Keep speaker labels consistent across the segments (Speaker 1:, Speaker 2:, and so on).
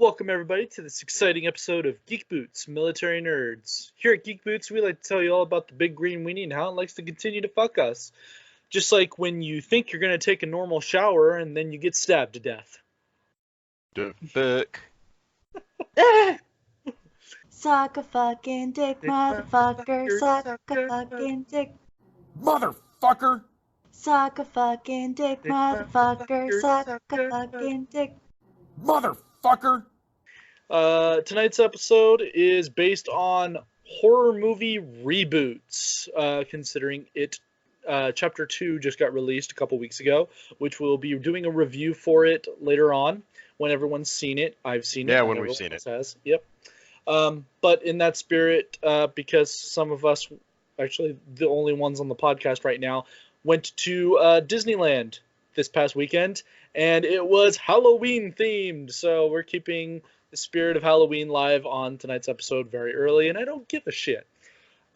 Speaker 1: Welcome everybody to this exciting episode of Geek Boots, Military Nerds. Here at Geek Boots, we like to tell you all about the big green weenie and how it likes to continue to fuck us. Just like when you think you're going to take a normal shower and then you get stabbed to death.
Speaker 2: The fuck?
Speaker 3: Suck a fucking dick, motherfucker. Suck a fucking dick.
Speaker 4: Motherfucker!
Speaker 3: Suck a fucking dick, motherfucker. Suck a fucking dick.
Speaker 4: Motherfucker!
Speaker 1: Tonight's episode is based on horror movie reboots, considering it Chapter 2 just got released a couple weeks ago, which we'll be doing a review for it later on when everyone's seen it. I've seen it.
Speaker 2: Yeah, when we've seen it.
Speaker 1: Has. Yep. But in that spirit, because some of us, actually the only ones on the podcast right now, went to Disneyland this past weekend, and it was Halloween themed. So we're keeping the spirit of Halloween live on tonight's episode very early, and I don't give a shit.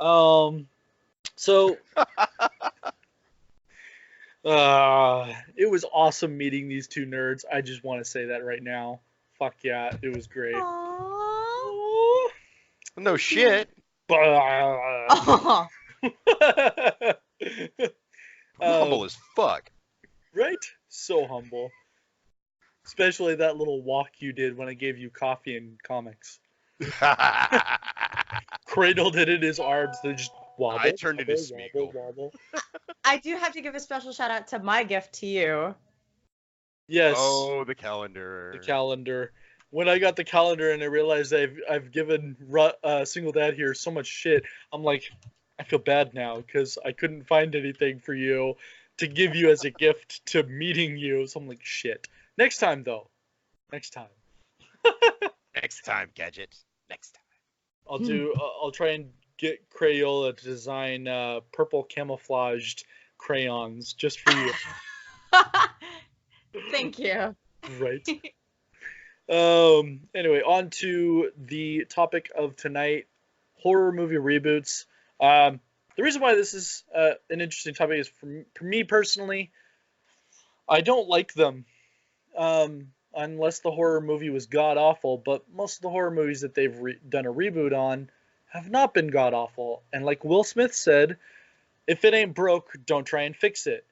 Speaker 1: It was awesome meeting these two nerds. I just want to say that right now. Fuck yeah, it was great.
Speaker 3: Aww.
Speaker 2: No shit. Humble as fuck.
Speaker 1: Right? So humble. Especially that little walk you did when I gave you coffee and comics. Cradled it in his arms, then just wobble.
Speaker 2: I turned into Smeagol.
Speaker 1: Wobble.
Speaker 3: I do have to give a special shout out to my gift to you.
Speaker 1: Yes.
Speaker 2: Oh, the calendar.
Speaker 1: The calendar. When I got the calendar and I realized I've given Single Dad here so much shit, I'm like, I feel bad now because I couldn't find anything for you to give you as a gift to meeting you. So I'm like, shit. Next time, though. Next time.
Speaker 2: Next time, Gadget. Next time.
Speaker 1: I'll try and get Crayola to design purple camouflaged crayons just for you.
Speaker 3: Thank you.
Speaker 1: Right. Anyway, on to the topic of tonight, horror movie reboots. The reason why this is an interesting topic is for me personally, I don't like them. Unless the horror movie was god-awful, but most of the horror movies that they've done a reboot on have not been god-awful. And like Will Smith said, if it ain't broke, don't try and fix it.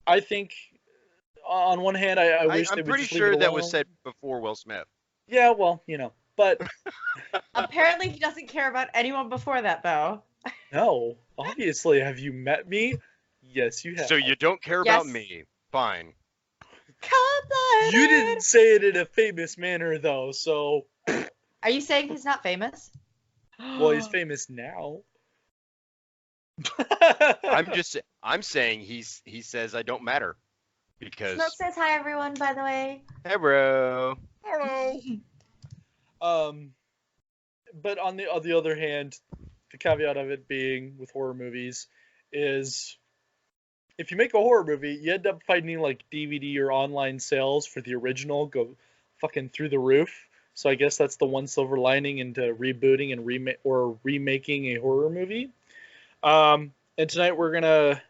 Speaker 1: I think, on one hand, I wish they would just leave it alone.
Speaker 2: I'm pretty sure that was said before Will Smith.
Speaker 1: Yeah, well, but...
Speaker 3: Apparently he doesn't care about anyone before that, though.
Speaker 1: No, obviously. Have you met me? Yes, you have.
Speaker 2: So you don't care about me. Fine.
Speaker 1: You didn't say it in a famous manner, though, so...
Speaker 3: Are you saying he's not famous?
Speaker 1: Well, he's famous now.
Speaker 2: I'm saying he says I don't matter. Because...
Speaker 3: Smoke says hi, everyone, by the way.
Speaker 2: Hey, bro.
Speaker 1: Hello. But on the other hand, the caveat of it being with horror movies is... if you make a horror movie, you end up finding like DVD or online sales for the original go fucking through the roof. So I guess that's the one silver lining into rebooting and remaking a horror movie. And tonight we're gonna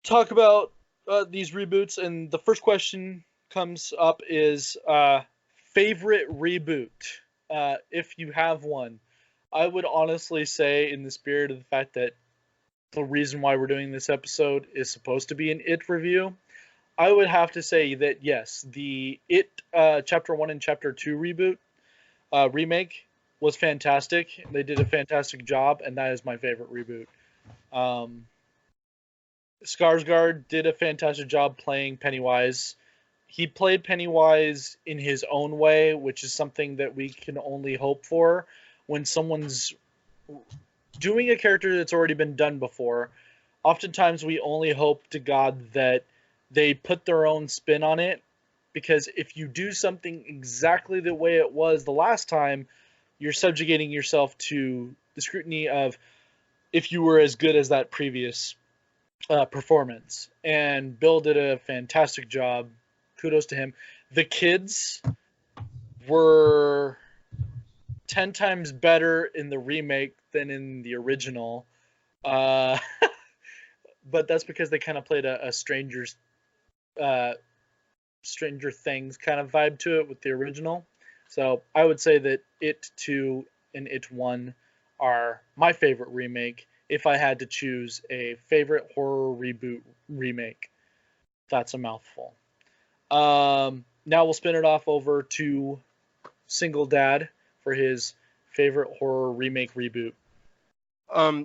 Speaker 1: talk about these reboots, and the first question comes up is favorite reboot, if you have one. I would honestly say, in the spirit of the fact that the reason why we're doing this episode is supposed to be an It review, I would have to say that yes, the It Chapter 1 and Chapter 2 remake was fantastic. They did a fantastic job, and that is my favorite reboot. Skarsgård did a fantastic job playing Pennywise. He played Pennywise in his own way, which is something that we can only hope for when someone's doing a character that's already been done before. Oftentimes we only hope to God that they put their own spin on it, because if you do something exactly the way it was the last time, you're subjugating yourself to the scrutiny of if you were as good as that previous performance. And Bill did a fantastic job. Kudos to him. The kids were 10 times better in the remake than in the original. But that's because they kind of played a Stranger Things kind of vibe to it with the original. So I would say that It 2 and It 1 are my favorite remake. If I had to choose a favorite horror reboot remake, that's a mouthful. Now we'll spin it off over to Single Dad for his favorite horror remake reboot.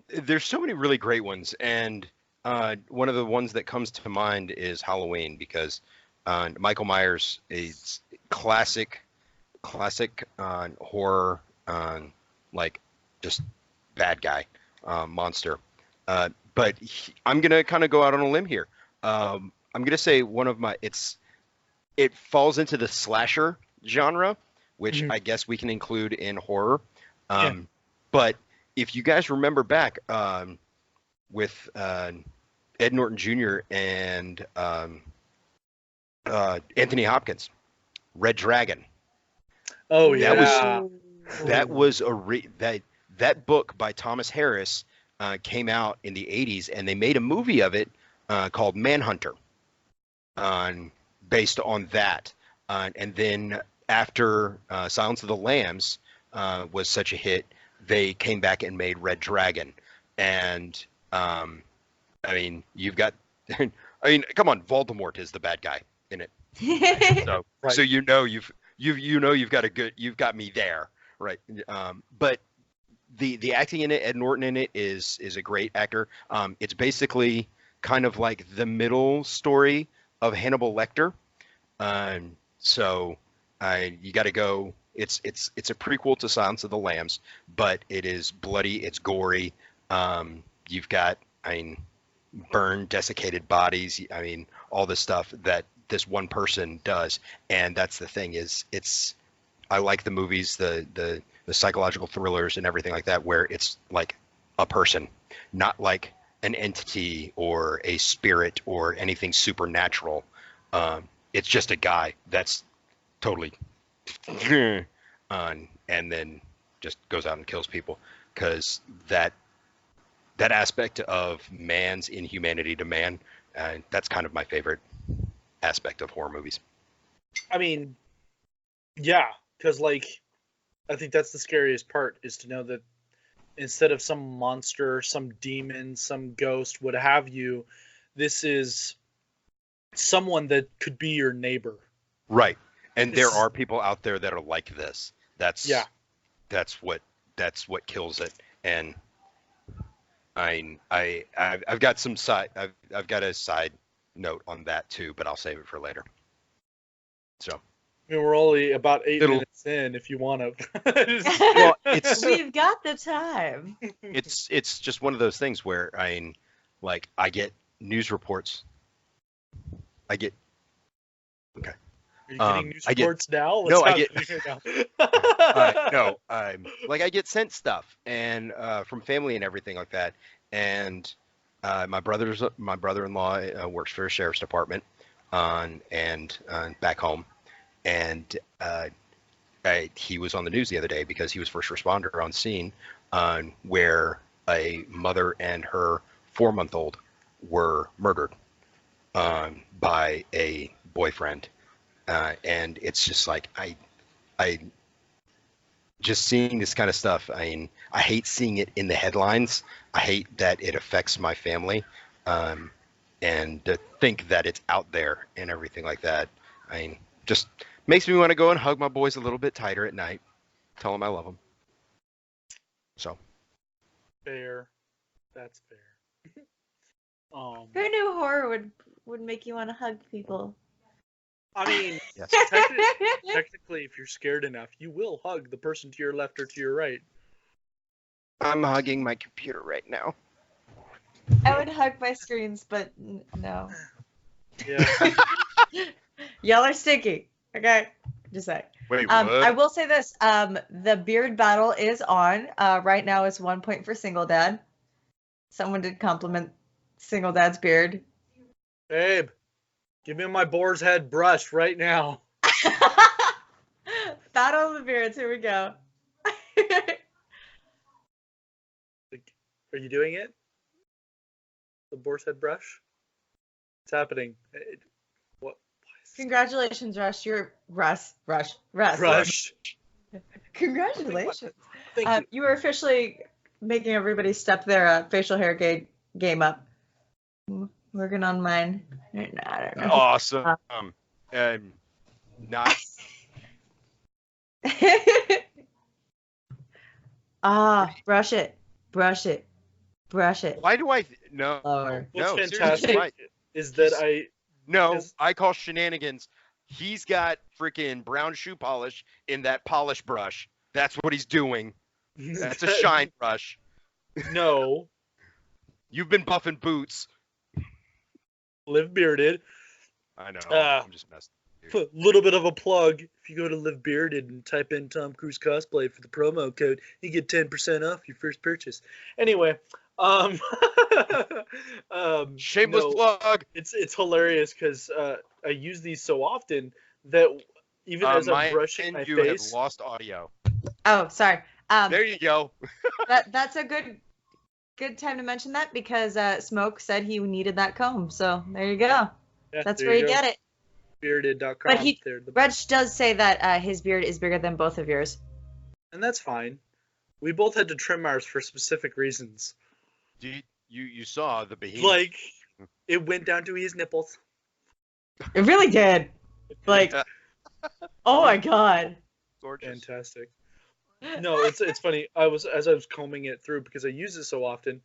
Speaker 2: There's so many really great ones, and one of the ones that comes to mind is Halloween because Michael Myers is classic horror, like just bad guy monster. But I'm gonna kind of go out on a limb here. I'm gonna say one of my it falls into the slasher genre, which
Speaker 1: Mhm.
Speaker 2: I guess we can include in horror.
Speaker 1: Yeah.
Speaker 2: But if you guys remember back with Ed Norton Jr. and Anthony Hopkins, Red Dragon.
Speaker 1: Oh
Speaker 2: That was
Speaker 1: yeah.
Speaker 2: that was that book by Thomas Harris came out in the 80s, and they made a movie of it called Manhunter, based on that. And then after Silence of the Lambs was such a hit, they came back and made Red Dragon. And I mean, you've got, I mean, come on, Voldemort is the bad guy in it. So,
Speaker 1: Right.
Speaker 2: so you've got me there, right? But the acting in it, Ed Norton in it is a great actor. It's basically kind of like the middle story of Hannibal Lecter. So you got to go. It's a prequel to Silence of the Lambs, but it is bloody. It's gory. You've got, I mean, burned, desiccated bodies. I mean, all the stuff that this one person does, and that's the thing is, I like the movies, the psychological thrillers and everything like that, where it's like a person, not like an entity or a spirit or anything supernatural. It's just a guy that's totally and then just goes out and kills people because that aspect of man's inhumanity to man, that's kind of my favorite aspect of horror movies.
Speaker 1: I mean, yeah, because like I think that's the scariest part is to know that instead of some monster, some demon, some ghost, what have you, this is someone that could be your neighbor.
Speaker 2: Right. And there
Speaker 1: This-
Speaker 2: are people out there that are like this.
Speaker 1: Yeah.
Speaker 2: That's what kills it. And I've got some I've got a side note on that too, but I'll save it for later. So,
Speaker 1: I mean, we're only about 8
Speaker 2: Little-
Speaker 1: minutes in. If you want to,
Speaker 2: well, it's
Speaker 3: We've got the time.
Speaker 2: it's just one of those things where like I get news reports. I get
Speaker 1: Are you getting news
Speaker 2: I get-
Speaker 1: reports now? What's
Speaker 2: no, I get-
Speaker 1: happening right now?
Speaker 2: no, like I get sent stuff and from family and everything like that. And my brother-in-law works for a sheriff's department and back home, and he was on the news the other day because he was first responder on scene where a mother and her 4-month-old were murdered by a boyfriend. And it's just like I just seeing this kind of stuff. I mean, I hate seeing it in the headlines. I hate that it affects my family, and to think that it's out there and everything like that. I mean, just makes me want to go and hug my boys a little bit tighter at night, tell them I love them. So
Speaker 1: Fair. That's fair.
Speaker 3: Who knew horror would make you want to hug people?
Speaker 1: I mean,
Speaker 2: yes,
Speaker 1: technically, if you're scared enough, you will hug the person to your left or to your right.
Speaker 2: I'm hugging my computer right now.
Speaker 3: I would hug my screens, but no.
Speaker 1: Yeah.
Speaker 3: Y'all are stinky. Okay, just saying.
Speaker 2: Wait,
Speaker 3: I will say this: the beard battle is on. Right now, it's 1 point for Single Dad. Someone did compliment Single Dad's beard.
Speaker 1: Babe, give me my boar's head brush right now.
Speaker 3: Battle of the beards. Here we go.
Speaker 1: Are you doing it? The boar's head brush? It's happening. What? Why is
Speaker 3: Congratulations, Rush. You're Russ.
Speaker 1: Rush.
Speaker 3: Congratulations.
Speaker 1: Thank you.
Speaker 3: You were officially making everybody step their facial hair game up. Working on mine. I don't know.
Speaker 2: Awesome. Not
Speaker 3: Brush it.
Speaker 2: why do I no
Speaker 3: Lower.
Speaker 1: What's
Speaker 2: no
Speaker 1: fantastic
Speaker 2: seriously, why?
Speaker 1: is that
Speaker 2: No,
Speaker 1: Is-
Speaker 2: I call shenanigans. He's got freaking brown shoe polish in that polish brush. That's what he's doing. That's a shine brush.
Speaker 1: No,
Speaker 2: You've been buffing boots.
Speaker 1: Live Bearded.
Speaker 2: I know.
Speaker 1: Ah.
Speaker 2: I'm just messing.
Speaker 1: A little bit of a plug. If you go to Live Bearded and type in Tom Cruise cosplay for the promo code, you get 10% off your first purchase. Anyway,
Speaker 2: Shameless
Speaker 1: no,
Speaker 2: plug.
Speaker 1: it's hilarious because I use these so often that even as I'm brushing my
Speaker 2: you
Speaker 1: face,
Speaker 2: have lost audio.
Speaker 3: Oh, sorry.
Speaker 2: There you go.
Speaker 3: That's a good time to mention that because Smoke said he needed that comb. So there you go.
Speaker 1: yeah,
Speaker 3: That's
Speaker 1: there
Speaker 3: where you
Speaker 1: go.
Speaker 3: get it.
Speaker 1: Bearded.com.
Speaker 3: But he-
Speaker 1: There,
Speaker 3: Reg does say that his beard is bigger than both of yours.
Speaker 1: and that's fine. We both had to trim ours for specific reasons.
Speaker 2: You saw the behemoth.
Speaker 1: Like, it went down to his nipples.
Speaker 3: It really did. Like, oh my god.
Speaker 2: Gorgeous.
Speaker 1: Fantastic. No, it's funny. As I was combing it through because I use it so often.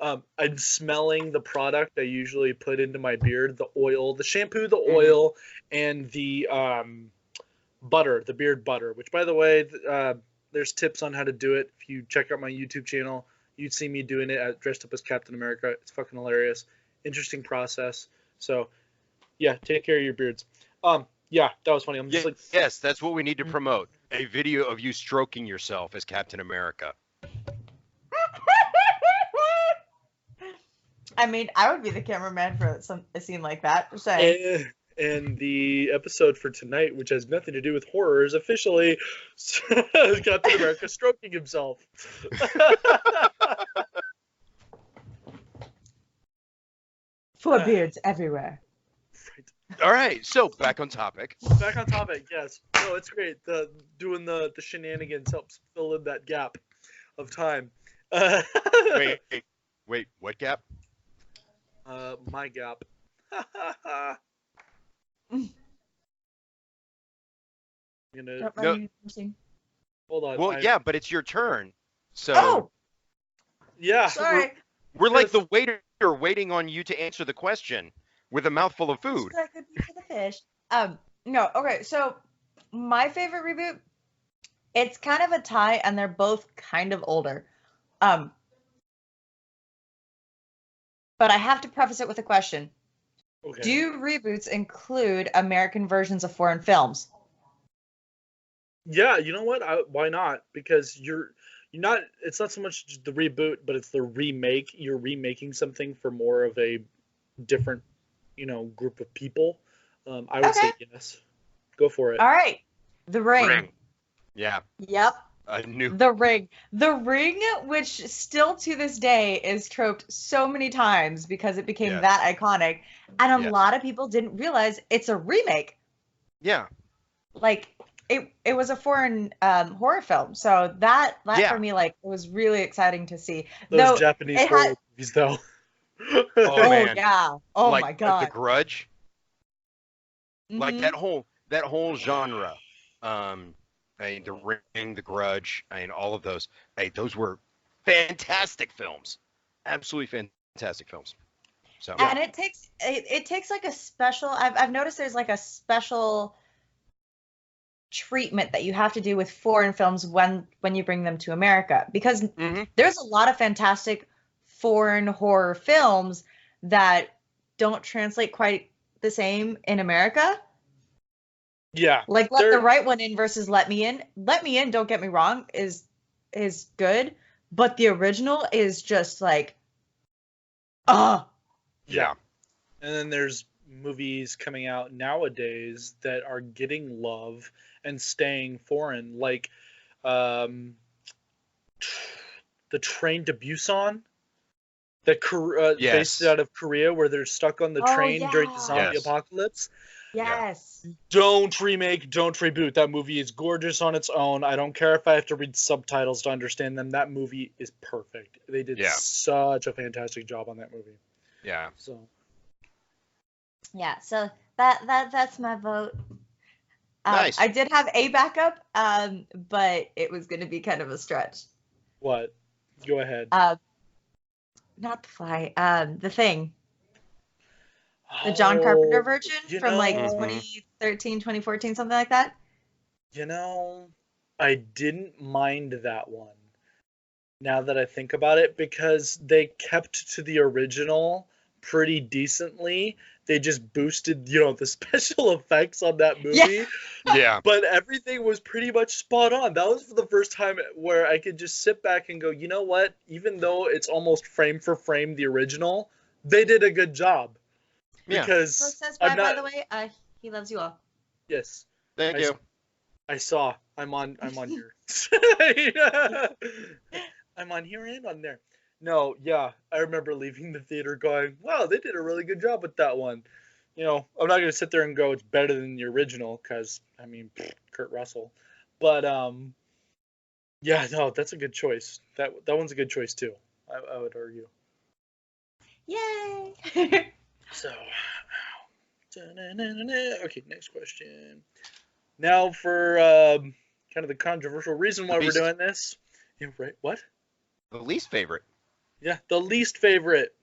Speaker 1: I'm smelling the product I usually put into my beard: the oil, the shampoo, the oil, and the butter, the beard butter. Which, by the way, there's tips on how to do it. If you check out my YouTube channel, you'd see me doing it dressed up as Captain America. It's fucking hilarious. Interesting process. So, yeah, take care of your beards. Yeah, that was funny. I'm just like,
Speaker 2: Yes, that's what we need to promote. A video of you stroking yourself as Captain America.
Speaker 3: I mean, I would be the cameraman for a scene like that. Just saying.
Speaker 1: and the episode for tonight, which has nothing to do with horror, is officially Captain America stroking himself.
Speaker 3: Four beards everywhere.
Speaker 2: All right, so back on topic.
Speaker 1: Back on topic, yes. No, it's great. Doing the shenanigans helps fill in that gap of time.
Speaker 2: Wait, what gap?
Speaker 1: My gap.
Speaker 3: Don't
Speaker 2: No.
Speaker 3: mind me pushing.
Speaker 1: Hold on.
Speaker 2: Well, yeah, but it's your turn. So
Speaker 3: Oh,
Speaker 1: Yeah.
Speaker 3: sorry.
Speaker 2: we're like the waiter waiting on you to answer the question with a mouthful of food.
Speaker 3: That could be for the fish. No. Okay, so my favorite reboot, it's kind of a tie, and they're both kind of older. But I have to preface it with a question.
Speaker 1: Okay.
Speaker 3: Do reboots include American versions of foreign films?
Speaker 1: Yeah, you know what? Why not? Because you're not. It's not so much just the reboot, but it's the remake. You're remaking something for more of a different, group of people. I would say yes. Go for it.
Speaker 3: All right. The Ring.
Speaker 2: Ring. Yeah,
Speaker 3: Yep.
Speaker 2: a new.
Speaker 3: The Ring. The Ring, which still to this day is troped so many times because it became
Speaker 2: Yes.
Speaker 3: that iconic. And a
Speaker 2: Yes.
Speaker 3: lot of people didn't realize it's a remake.
Speaker 2: Yeah,
Speaker 3: Like, it was a foreign horror film. So that
Speaker 2: Yeah.
Speaker 3: for me, like, it was really exciting to see.
Speaker 1: Those
Speaker 3: Though
Speaker 1: Japanese
Speaker 3: it
Speaker 1: horror
Speaker 3: had-
Speaker 1: movies, though.
Speaker 2: Oh,
Speaker 3: Oh,
Speaker 2: man.
Speaker 3: yeah. Oh,
Speaker 2: like
Speaker 3: my God.
Speaker 2: The Grudge, like
Speaker 3: Mhm.
Speaker 2: that whole genre. The Ring, The Grudge, all of those. Those were fantastic films. Absolutely fantastic films. So
Speaker 3: And it takes like a special. I've noticed there's like a special treatment that you have to do with foreign films when you bring them to America, because
Speaker 2: Mhm.
Speaker 3: there's a lot of fantastic foreign horror films that don't translate quite the same in America.
Speaker 1: Yeah.
Speaker 3: Like Let
Speaker 1: There-
Speaker 3: the Right One In versus Let Me In. Let Me In, don't get me wrong, is good, but the original is just like,
Speaker 1: Yeah.
Speaker 2: yeah.
Speaker 1: And then there's movies coming out nowadays that are getting love and staying foreign, like the Train to Busan, that
Speaker 2: Yes.
Speaker 1: based out of Korea, where they're stuck on the
Speaker 3: Oh,
Speaker 1: train during the
Speaker 3: yeah.
Speaker 1: zombie
Speaker 2: Yes.
Speaker 1: apocalypse.
Speaker 3: Yes.
Speaker 1: Don't remake, don't reboot. That movie is gorgeous on its own. I don't care if I have to read subtitles to understand them. That movie is perfect. They did
Speaker 2: Yeah.
Speaker 1: such a fantastic job on that movie.
Speaker 2: Yeah.
Speaker 1: So
Speaker 3: Yeah. So that's my vote.
Speaker 2: Nice.
Speaker 3: I did have a backup, but it was going to be kind of a stretch.
Speaker 1: what? Go ahead.
Speaker 3: Not The Fly. The Thing. The John Carpenter version from like 2013, 2014, something like that.
Speaker 1: You know, I didn't mind that one. Now that I think about it, because they kept to the original pretty decently. They just boosted, the special effects on that movie.
Speaker 2: Yeah.
Speaker 1: But everything was pretty much spot on. That was for the first time where I could just sit back and go, you know what? Even though it's almost frame for frame the original, they did a good job.
Speaker 2: Yeah.
Speaker 1: Because
Speaker 3: So says by the way, he loves you all.
Speaker 1: Yes.
Speaker 2: Thank you.
Speaker 1: I saw. I'm on here. I'm on here and on there. No, yeah. I remember leaving the theater going, wow, they did a really good job with that one. I'm not going to sit there and go, it's better than the original, because, Kurt Russell. But, yeah, no, that's a good choice. That one's a good choice, too. I would argue.
Speaker 3: Yay!
Speaker 1: So, okay, next question. Now for kind of the controversial reason why we're doing this. Yeah, right. What?
Speaker 2: The least favorite.
Speaker 1: Yeah, the least favorite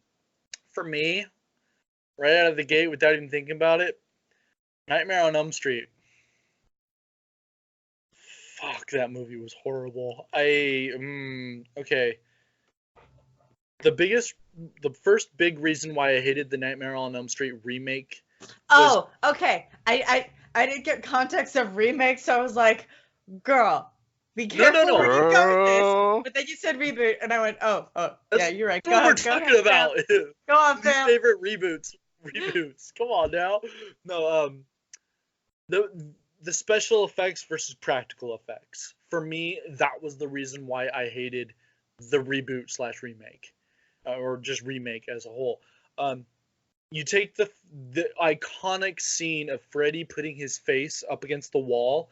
Speaker 1: for me, right out of the gate without even thinking about it, Nightmare on Elm Street. Fuck, that movie was horrible. Okay. The first big reason why I hated the Nightmare on Elm Street remake.
Speaker 3: Oh, okay. I didn't get context of remake, so I was like, girl, be careful
Speaker 1: No.
Speaker 3: where you go with this. But then you said reboot, and I went, oh, yeah, you're right.
Speaker 1: That's what we're talking about.
Speaker 3: Go on,
Speaker 1: Least
Speaker 3: Sam.
Speaker 1: favorite reboots. Come on now. No, the special effects versus practical effects. For me, that was the reason why I hated the reboot/remake, or just remake as a whole. You take the iconic scene of Freddy putting his face up against the wall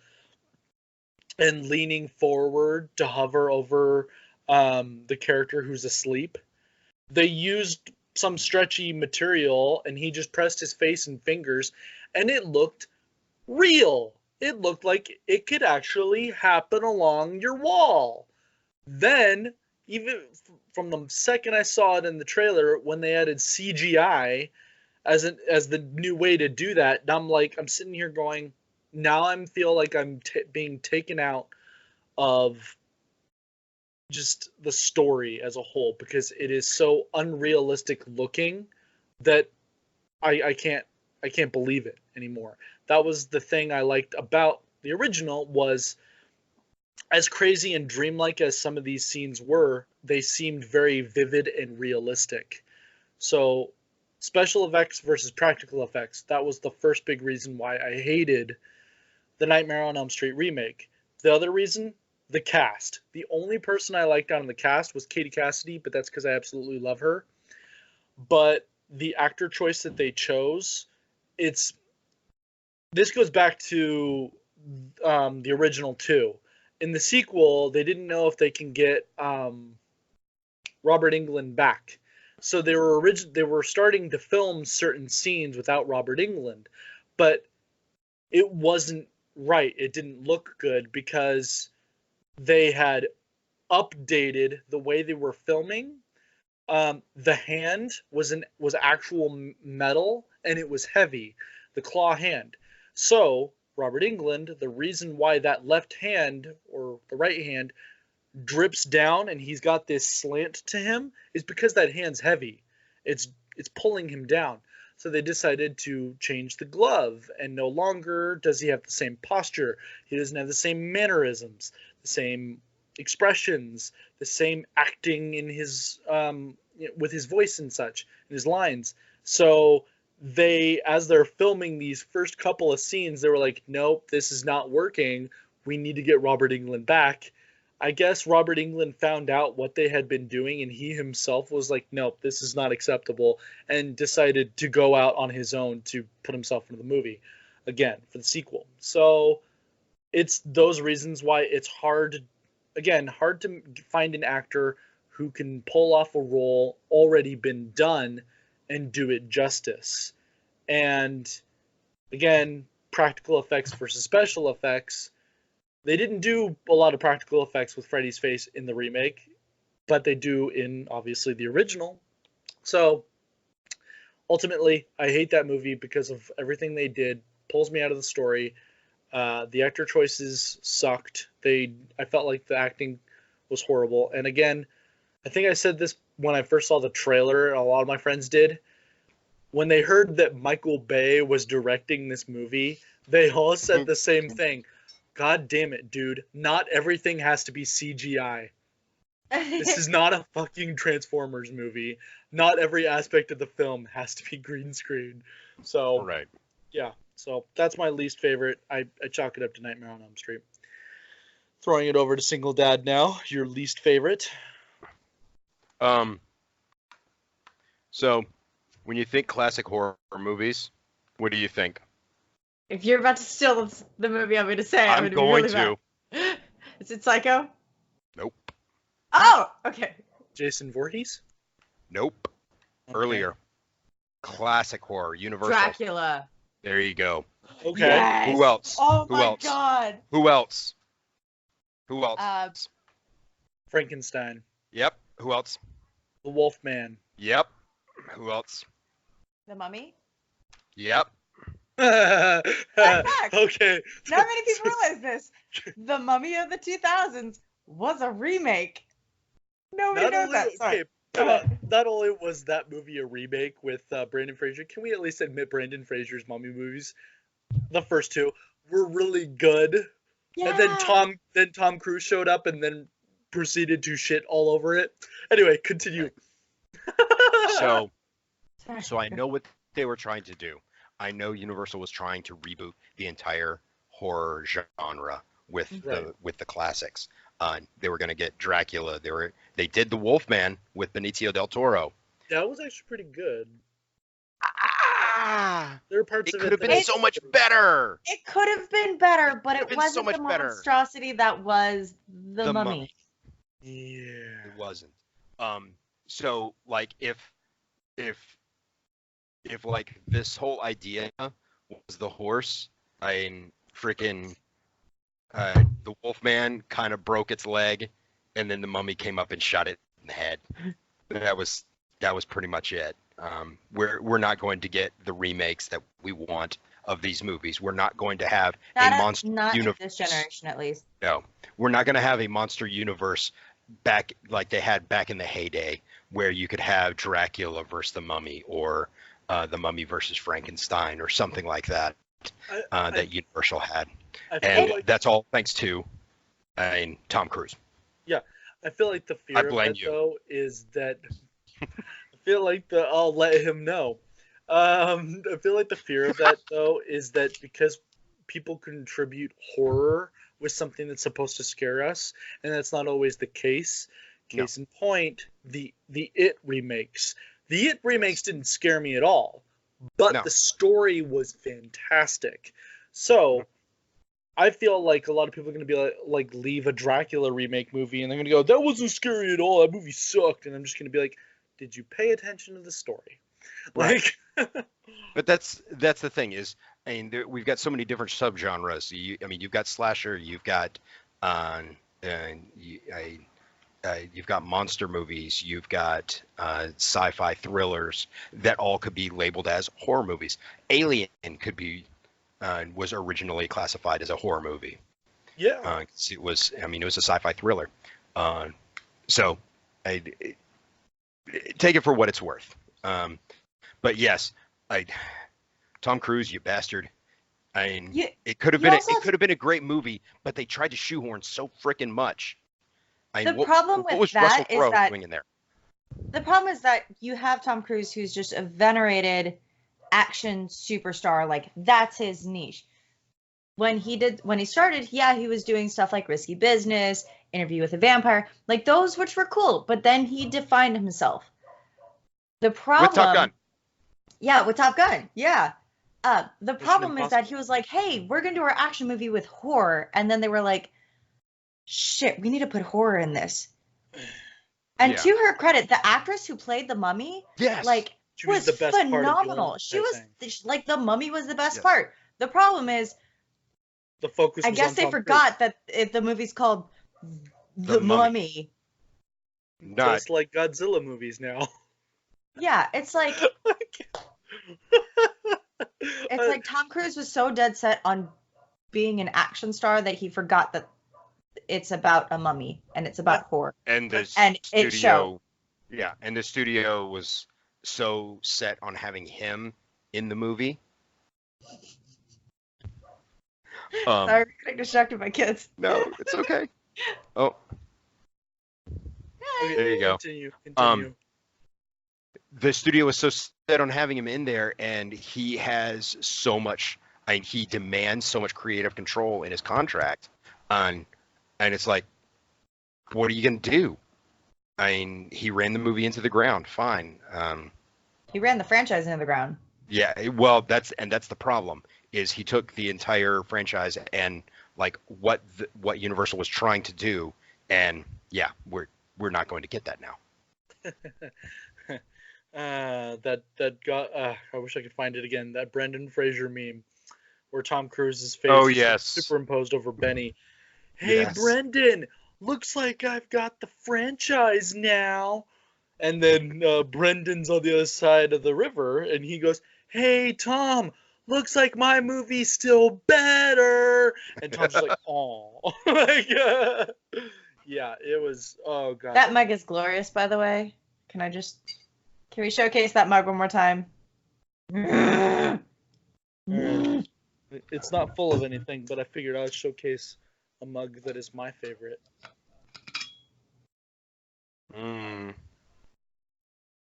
Speaker 1: and leaning forward to hover over the character who's asleep. They used some stretchy material, and he just pressed his face and fingers, and it looked real. It looked like it could actually happen along your wall. Then, even from the second I saw it in the trailer, when they added CGI as the new way to do that, I'm sitting here going, now I feel like I'm being taken out of just the story as a whole, because it is so unrealistic looking that I can't believe it anymore. That was the thing I liked about the original, was as crazy and dreamlike as some of these scenes were, they seemed very vivid and realistic. So special effects versus practical effects, that was the first big reason why I hated the Nightmare on Elm Street remake. The other reason, the cast. The only person I liked out of the cast was Katie Cassidy, but that's because I absolutely love her. But the actor choice that they chose, this goes back to the original too. In the sequel, they didn't know if they can get Robert Englund back. So they were starting to film certain scenes without Robert Englund, but it wasn't right. It didn't look good because they had updated the way they were filming. The hand was actual metal, and it was heavy, the claw hand. So Robert Englund, the reason why that left hand or the right hand drips down and he's got this slant to him is because that hand's heavy. It's pulling him down. So they decided to change the glove, and no longer does he have the same posture. He doesn't have the same mannerisms, the same expressions, the same acting in his with his voice and such, and his lines. So as they're filming these first couple of scenes, they were like, nope, this is not working. We need to get Robert Englund back. I guess Robert Englund found out what they had been doing, and he himself was like, nope, this is not acceptable, and decided to go out on his own to put himself into the movie. again for the sequel. So it's those reasons why it's hard to find an actor who can pull off a role already been done and do it justice. And again, practical effects versus special effects. They didn't do a lot of practical effects with Freddy's face in the remake, but they do in obviously the original. So ultimately, I hate that movie because of everything they did. Pulls me out of the story. The actor choices sucked. I felt like the acting was horrible. And again, I think I said this when I first saw the trailer, and a lot of my friends did. When they heard that Michael Bay was directing this movie, they all said the same thing. God damn it, dude. Not everything has to be CGI. This is not a fucking Transformers movie. Not every aspect of the film has to be green screen. So,
Speaker 2: Right.
Speaker 1: yeah. So that's my least favorite. I chalk it up to Nightmare on Elm Street. Throwing it over to Single Dad now. Your least favorite?
Speaker 2: So, when you think classic horror movies, what do you think?
Speaker 3: If you're about to steal the movie I'm going to say,
Speaker 2: I'm
Speaker 3: I'm
Speaker 2: going
Speaker 3: be really
Speaker 2: to.
Speaker 3: mad. Is it Psycho?
Speaker 2: Nope.
Speaker 3: Oh, okay.
Speaker 1: Jason Voorhees?
Speaker 2: Nope.
Speaker 1: Okay.
Speaker 2: Earlier. Classic horror, Universal.
Speaker 3: Dracula.
Speaker 2: There you go.
Speaker 1: Okay.
Speaker 3: Yes.
Speaker 2: Who else?
Speaker 3: Oh
Speaker 2: Who
Speaker 3: my
Speaker 2: else?
Speaker 3: god.
Speaker 2: Who else? Who else?
Speaker 1: Frankenstein.
Speaker 2: Yep. Who else?
Speaker 1: The Wolfman.
Speaker 2: Yep. Who else?
Speaker 3: The Mummy?
Speaker 2: Yep.
Speaker 3: fact.
Speaker 1: Okay.
Speaker 3: Not many people realize this. The Mummy of the 2000s was a remake. Nobody knows that. Sorry.
Speaker 1: Not only was that movie a remake with Brandon Fraser, can we at least admit Brandon Fraser's mummy movies, the first two, were really good?
Speaker 3: Yeah.
Speaker 1: And then Tom Cruise showed up and then proceeded to shit all over it. Anyway, continue.
Speaker 2: So I know what they were trying to do. I know Universal was trying to reboot the entire horror genre with the classics. They were going to get Dracula. They did the Wolfman with Benicio del Toro.
Speaker 1: That was actually pretty good.
Speaker 2: There
Speaker 1: were parts
Speaker 2: it
Speaker 1: of
Speaker 2: could
Speaker 1: it
Speaker 2: have been so much better.
Speaker 3: It could have been better, but it wasn't
Speaker 2: so much
Speaker 3: the
Speaker 2: better.
Speaker 3: monstrosity that was the Mummy.
Speaker 1: Yeah.
Speaker 2: It wasn't. So like if like this whole idea was the horse, freaking the Wolfman kind of broke its leg, and then the Mummy came up and shot it in the head. That was pretty much it. We're not going to get the remakes that we want of these movies. We're not going to have a monster
Speaker 3: not
Speaker 2: universe.
Speaker 3: in this generation, at least.
Speaker 2: No, we're not going to have a monster universe back like they had back in the heyday, where you could have Dracula versus the Mummy, or the Mummy versus Frankenstein, or something like that. That Universal had, and that's all thanks to, Tom Cruise.
Speaker 1: Yeah, I feel like the fear of that though is that I feel like I'll let him know. I feel like the fear of that though is that because people contribute horror with something that's supposed to scare us, and that's not always the case. Case in point, the It remakes. The It remakes didn't scare me at all, but the story was fantastic. So I feel like a lot of people are going to be like leave a Dracula remake movie and they're going to go, that wasn't scary at all. That movie sucked. And I'm just going to be like, did you pay attention to the story?
Speaker 2: Right. Like, but that's the thing is, we've got so many different subgenres. You've got slasher, you've got you've got monster movies, you've got sci-fi thrillers that all could be labeled as horror movies. Alien could be was originally classified as a horror movie.
Speaker 1: Yeah.
Speaker 2: It was a sci-fi thriller. So take it for what it's worth. But yes, Tom Cruise, you bastard. It could have been a great movie, but they tried to shoehorn so freaking much.
Speaker 3: The problem with that is that
Speaker 2: doing in there?
Speaker 3: The problem is that you have Tom Cruise, who's just a venerated action superstar. Like, that's his niche. When he started, he was doing stuff like Risky Business, Interview with a Vampire, like those, which were cool. But then he defined himself. The problem
Speaker 2: with Top Gun.
Speaker 3: Yeah, with Top Gun. Yeah. The problem is that he was like, hey, we're going to do our action movie with horror. And then they were like, shit, we need to put horror in this. And to her credit, the actress who played the mummy, like,
Speaker 1: she
Speaker 3: was
Speaker 1: the best
Speaker 3: phenomenal.
Speaker 1: Part
Speaker 3: She was, like, the mummy was the best part. The problem is,
Speaker 1: the focus
Speaker 3: I
Speaker 1: was
Speaker 3: guess
Speaker 1: on
Speaker 3: they
Speaker 1: Tom
Speaker 3: forgot
Speaker 1: Cruise.
Speaker 3: that the movie's called The Mummy.
Speaker 1: Just like Godzilla movies now.
Speaker 3: Yeah, it's like... It's like Tom Cruise was so dead set on being an action star that he forgot that it's about a mummy and it's about horror.
Speaker 2: And the
Speaker 3: and
Speaker 2: studio,
Speaker 3: it showed.
Speaker 2: Yeah, and the studio was so set on having him in the movie.
Speaker 3: Sorry, I'm getting distracted by kids.
Speaker 2: No, it's okay. Oh,
Speaker 1: Okay,
Speaker 2: there you go.
Speaker 1: Continue.
Speaker 2: The studio was so set on having him in there, and he has so much. He demands so much creative control in his contract, and it's like, what are you gonna do? I mean, he ran the movie into the ground. Fine.
Speaker 3: He ran the franchise into the ground.
Speaker 2: Yeah. Well, that's the problem. Is he took the entire franchise and like what Universal was trying to do, and yeah, we're not going to get that now.
Speaker 1: That got. I wish I could find it again. That Brendan Fraser meme, where Tom Cruise's face is superimposed over Benny. Hey, Brendan, looks like I've got the franchise now. And then Brendan's on the other side of the river, and he goes, "Hey, Tom, looks like my movie's still better." And Tom's just like, "Oh, like, yeah, it was. Oh god."
Speaker 3: That mug is glorious, by the way. Can we showcase that mug one more time?
Speaker 1: It's not full of anything, but I figured I'd showcase a mug that is my favorite.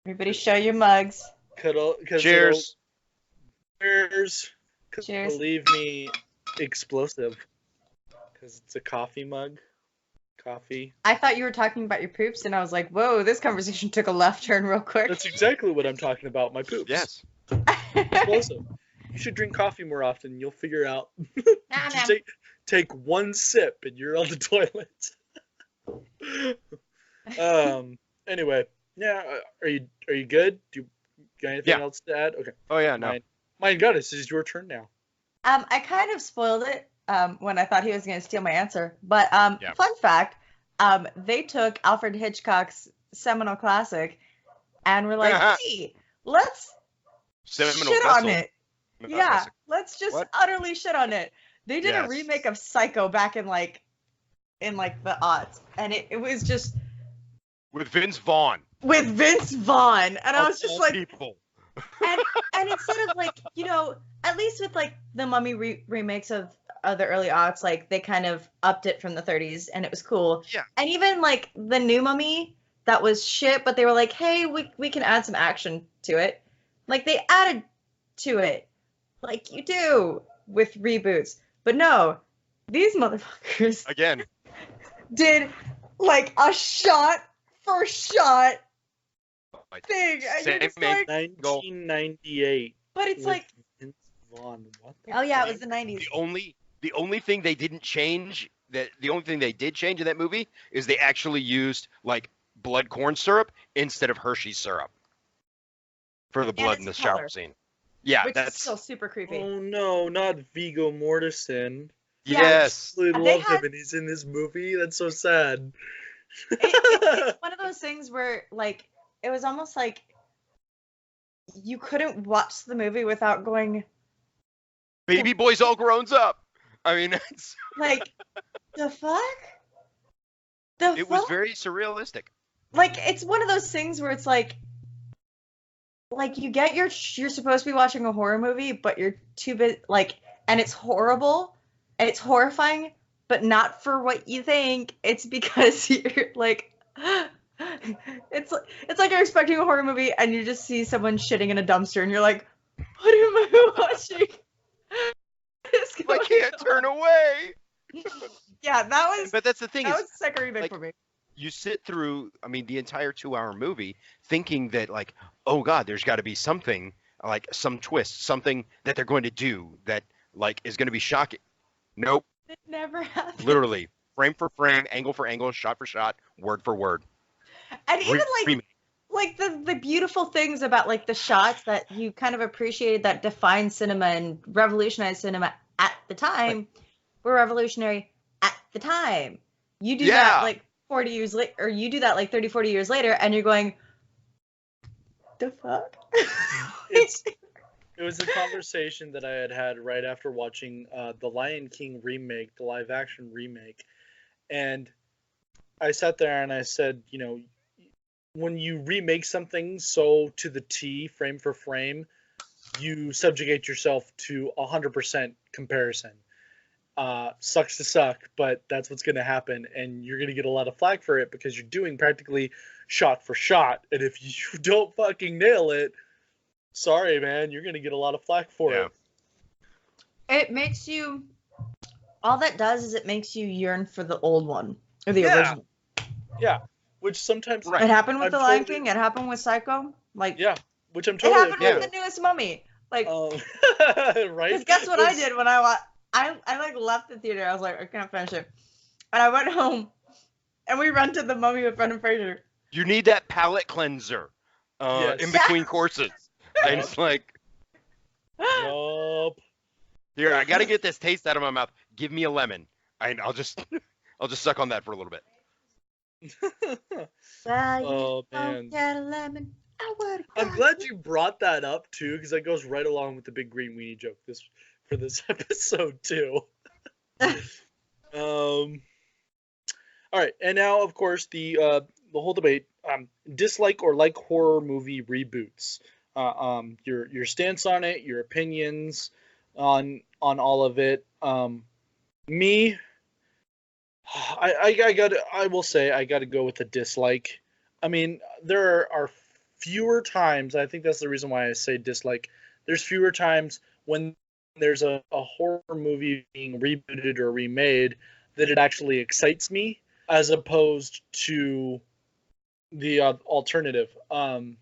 Speaker 3: Everybody show your mugs.
Speaker 2: Cheers.
Speaker 1: Cheers.
Speaker 3: Cheers.
Speaker 1: Believe me, explosive. Because it's a coffee mug. Coffee.
Speaker 3: I thought you were talking about your poops, and I was like, whoa, this conversation took a left turn real quick.
Speaker 1: That's exactly what I'm talking about, my poops.
Speaker 2: Yes.
Speaker 1: Explosive. You should drink coffee more often. You'll figure out. Just take one sip and you're on the toilet. Anyway, yeah. Are you good? Do you got anything else to add? Okay.
Speaker 2: Oh yeah, no.
Speaker 1: My God, it's your turn now.
Speaker 3: I kind of spoiled it when I thought he was going to steal my answer. But fun fact, they took Alfred Hitchcock's seminal classic and were like, hey, let's shit on it. Yeah, let's just utterly shit on it. They did a remake of Psycho back in the aughts, and it was just
Speaker 2: with Vince Vaughn.
Speaker 3: And I was just like,
Speaker 2: people.
Speaker 3: and instead of like, at least with like the Mummy remakes of the early aughts, like they kind of upped it from the 30s, and it was cool.
Speaker 2: Yeah.
Speaker 3: And even like the new Mummy that was shit, but they were like, hey, we can add some action to it. Like they added to it. Like you do with reboots. But no, these motherfuckers
Speaker 2: again
Speaker 3: did like a shot for shot thing.
Speaker 2: Same
Speaker 1: 1998.
Speaker 3: But it's like
Speaker 1: Vince Vaughn. What
Speaker 3: oh yeah, it was the 90s.
Speaker 2: The only thing they didn't change the only thing they did change in that movie is they actually used like blood corn syrup instead of Hershey's syrup for the blood in the shower scene. Yeah,
Speaker 3: which
Speaker 2: that's
Speaker 3: is still super creepy.
Speaker 1: Oh no, not Viggo Mortensen.
Speaker 2: Yes.
Speaker 1: I love him and he's in this movie. That's so sad.
Speaker 3: It's one of those things where like it was almost like you couldn't watch the movie without going,
Speaker 2: baby boy's all grown up. I mean, it's
Speaker 3: like the fuck?
Speaker 2: It was very surrealistic.
Speaker 3: Like it's one of those things where it's like you get you're supposed to be watching a horror movie, but you're too bit like, and it's horrible and it's horrifying, but not for what you think. It's because you're like, it's like you're expecting a horror movie and you just see someone shitting in a dumpster and you're like, what am I watching?
Speaker 2: I can't turn away.
Speaker 3: Yeah, that was.
Speaker 2: But that's the thing.
Speaker 3: That was the second remake for me.
Speaker 2: You sit through, the entire 2-hour movie thinking that, like, oh God, there's got to be something like some twist, something that they're going to do that like is going to be shocking. Nope,
Speaker 3: It never happened.
Speaker 2: literally frame for frame, angle for angle, shot for shot, word for word.
Speaker 3: And even
Speaker 2: Remake.
Speaker 3: like the beautiful things about like the shots that you kind of appreciated that defined cinema and revolutionized cinema at the time were revolutionary at the time. You do that
Speaker 2: Yeah.
Speaker 3: like 40 years later, or you do that like 30, 40 years later, and you're going, the fuck?
Speaker 1: It was a conversation that I had right after watching the Lion King remake, the live action remake, and I sat there and I said, you know, when you remake something so to the T, frame for frame, you subjugate yourself to 100% comparison. Sucks to suck, but that's what's going to happen, and you're going to get a lot of flack for it because you're doing practically shot for shot, and if you don't fucking nail it, sorry, man, you're going to get a lot of flack for it.
Speaker 3: It makes you, all that does is it makes you yearn for the old one, or the
Speaker 1: Yeah.
Speaker 3: original.
Speaker 1: Yeah, which sometimes...
Speaker 2: Right.
Speaker 3: It happened with
Speaker 1: I'm
Speaker 3: The Lion
Speaker 1: totally-
Speaker 3: King, it happened with Psycho, like,
Speaker 1: Yeah, which I'm
Speaker 3: it
Speaker 1: totally
Speaker 3: happened
Speaker 1: okay
Speaker 3: with the newest Mummy. Like,
Speaker 1: right?
Speaker 3: because guess what I did when I watched, I like left the theater, I was like, I can't finish it. And I went home, and we rented The Mummy with Brendan Fraser.
Speaker 2: You need that palate cleanser
Speaker 1: Yes.
Speaker 2: in between courses. And it's like,
Speaker 1: Yup.
Speaker 2: here, I got to get this taste out of my mouth. Give me a lemon. I'll just suck on that for a little bit.
Speaker 1: Oh, man. I'm glad you brought that up too, because that goes right along with the big green weenie joke for this episode too. All right, and now of course the whole debate: dislike or like horror movie reboots. Your stance on it, your opinions on all of it. Me, I will say I gotta go with a dislike. I mean, there are fewer times. I think that's the reason why I say dislike. There's fewer times when there's a horror movie being rebooted or remade that it actually excites me, as opposed to the alternative. I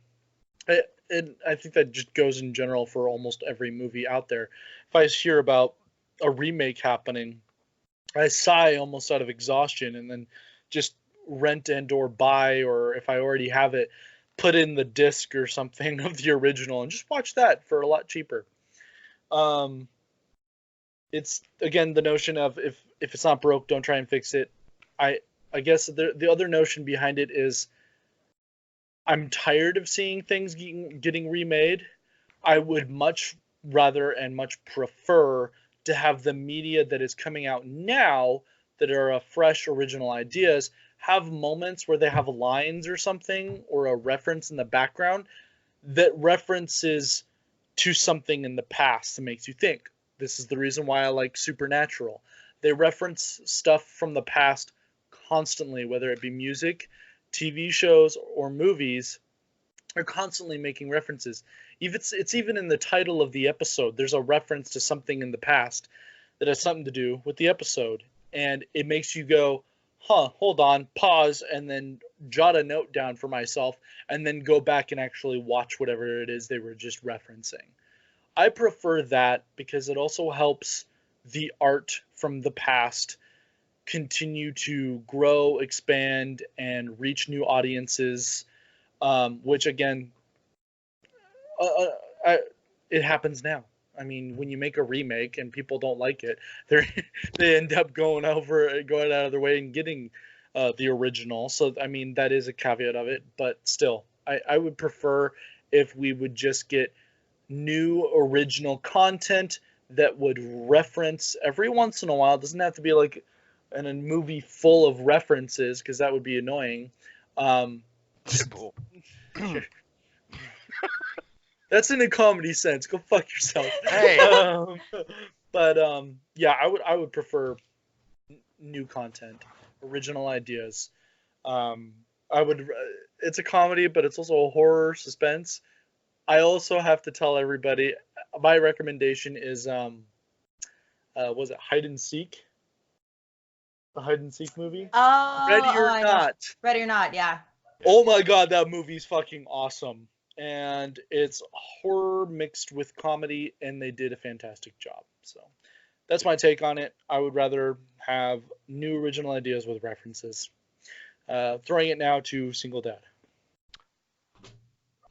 Speaker 1: think that just goes in general for almost every movie out there. If I hear about a remake happening, I sigh almost out of exhaustion and then just rent and or buy, or if I already have it, put in the disc or something of the original and just watch that for a lot cheaper. It's again the notion of if it's not broke, don't try and fix it. I guess the other notion behind it is I'm tired of seeing things getting remade. I would much rather and much prefer to have the media that is coming out now that are fresh original ideas have moments where they have lines or something or a reference in the background that references to something in the past that makes you think. This is the reason why I like Supernatural. They reference stuff from the past constantly, whether it be music, TV shows, or movies. Are constantly making references. It's even in the title of the episode. There's a reference to something in the past that has something to do with the episode, and it makes you go, "Huh, hold on, pause, and then jot a note down for myself, and then go back and actually watch whatever it is they were just referencing." I prefer that because it also helps the art from the past continue to grow, expand, and reach new audiences. Which again, it happens now. I mean, when you make a remake and people don't like it, they end up going out of their way and getting the original. So I mean, that is a caveat of it. But still, I would prefer if we would just get new original content that would reference every once in a while. It doesn't have to be like in a movie full of references, because that would be annoying. That's in a comedy sense. Go fuck yourself.
Speaker 2: Hey.
Speaker 1: But yeah, I would prefer new content, original ideas. It's a comedy, but it's also a horror suspense. I also have to tell everybody my recommendation is was it Hide and Seek? The Hide and Seek movie?
Speaker 3: Oh,
Speaker 1: Ready or
Speaker 3: I know.
Speaker 1: Not.
Speaker 3: Ready or Not, yeah.
Speaker 1: Oh my god, that movie's fucking awesome. and it's horror mixed with comedy, and they did a fantastic job. So that's my take on it. I would rather have new original ideas with references. Throwing it now to Single Dad.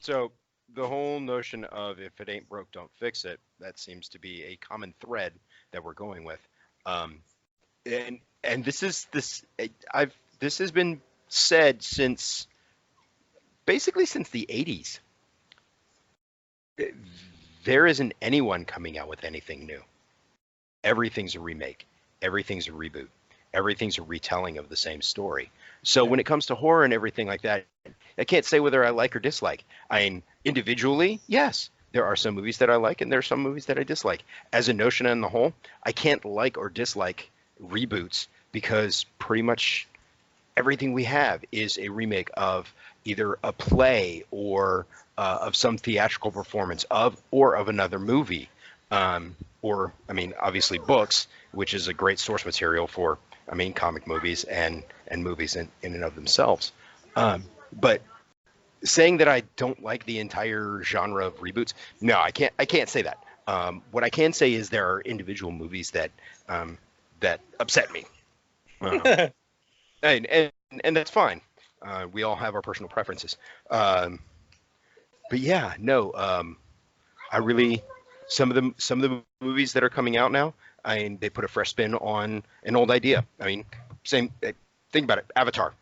Speaker 2: So the whole notion of if it ain't broke, don't fix it, that seems to be a common thread that we're going with. And this has been said since basically since the 80s. There isn't anyone coming out with anything new. Everything's a remake. Everything's a reboot. Everything's a retelling of the same story. So when it comes to horror and everything like that, I can't say whether I like or dislike. I mean, individually, yes, there are some movies that I like and there are some movies that I dislike. As a notion on the whole, I can't like or dislike reboots because pretty much everything we have is a remake of either a play or of some theatrical performance of another movie. Or, I mean, obviously books, which is a great source material for, I mean, comic movies and movies in and of themselves. But saying that I don't like the entire genre of reboots, no, I can't say that. What I can say is there are individual movies that upset me. And that's fine. We all have our personal preferences. But yeah, no, I really, some of the movies that are coming out now, I mean, they put a fresh spin on an old idea. I mean, think about it. Avatar,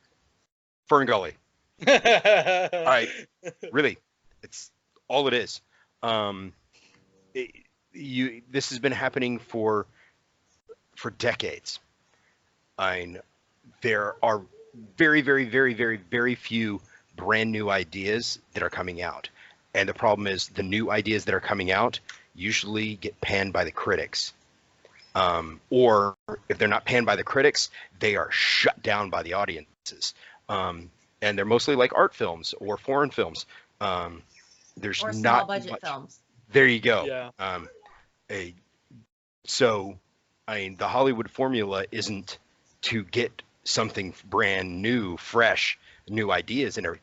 Speaker 2: Fern Gully. Really, it's all it is. This has been happening for decades. I mean, there are very, very, very, very, very few brand new ideas that are coming out. And the problem is the new ideas that are coming out usually get panned by the critics. Or if they're not panned by the critics, they are shut down by the audiences. And they're mostly like art films or foreign films. There's
Speaker 3: Or
Speaker 2: not
Speaker 3: small budget
Speaker 2: much.
Speaker 3: films.
Speaker 2: There you go.
Speaker 1: Yeah.
Speaker 2: So, I mean, the Hollywood formula isn't to get something brand new, fresh, new ideas in it.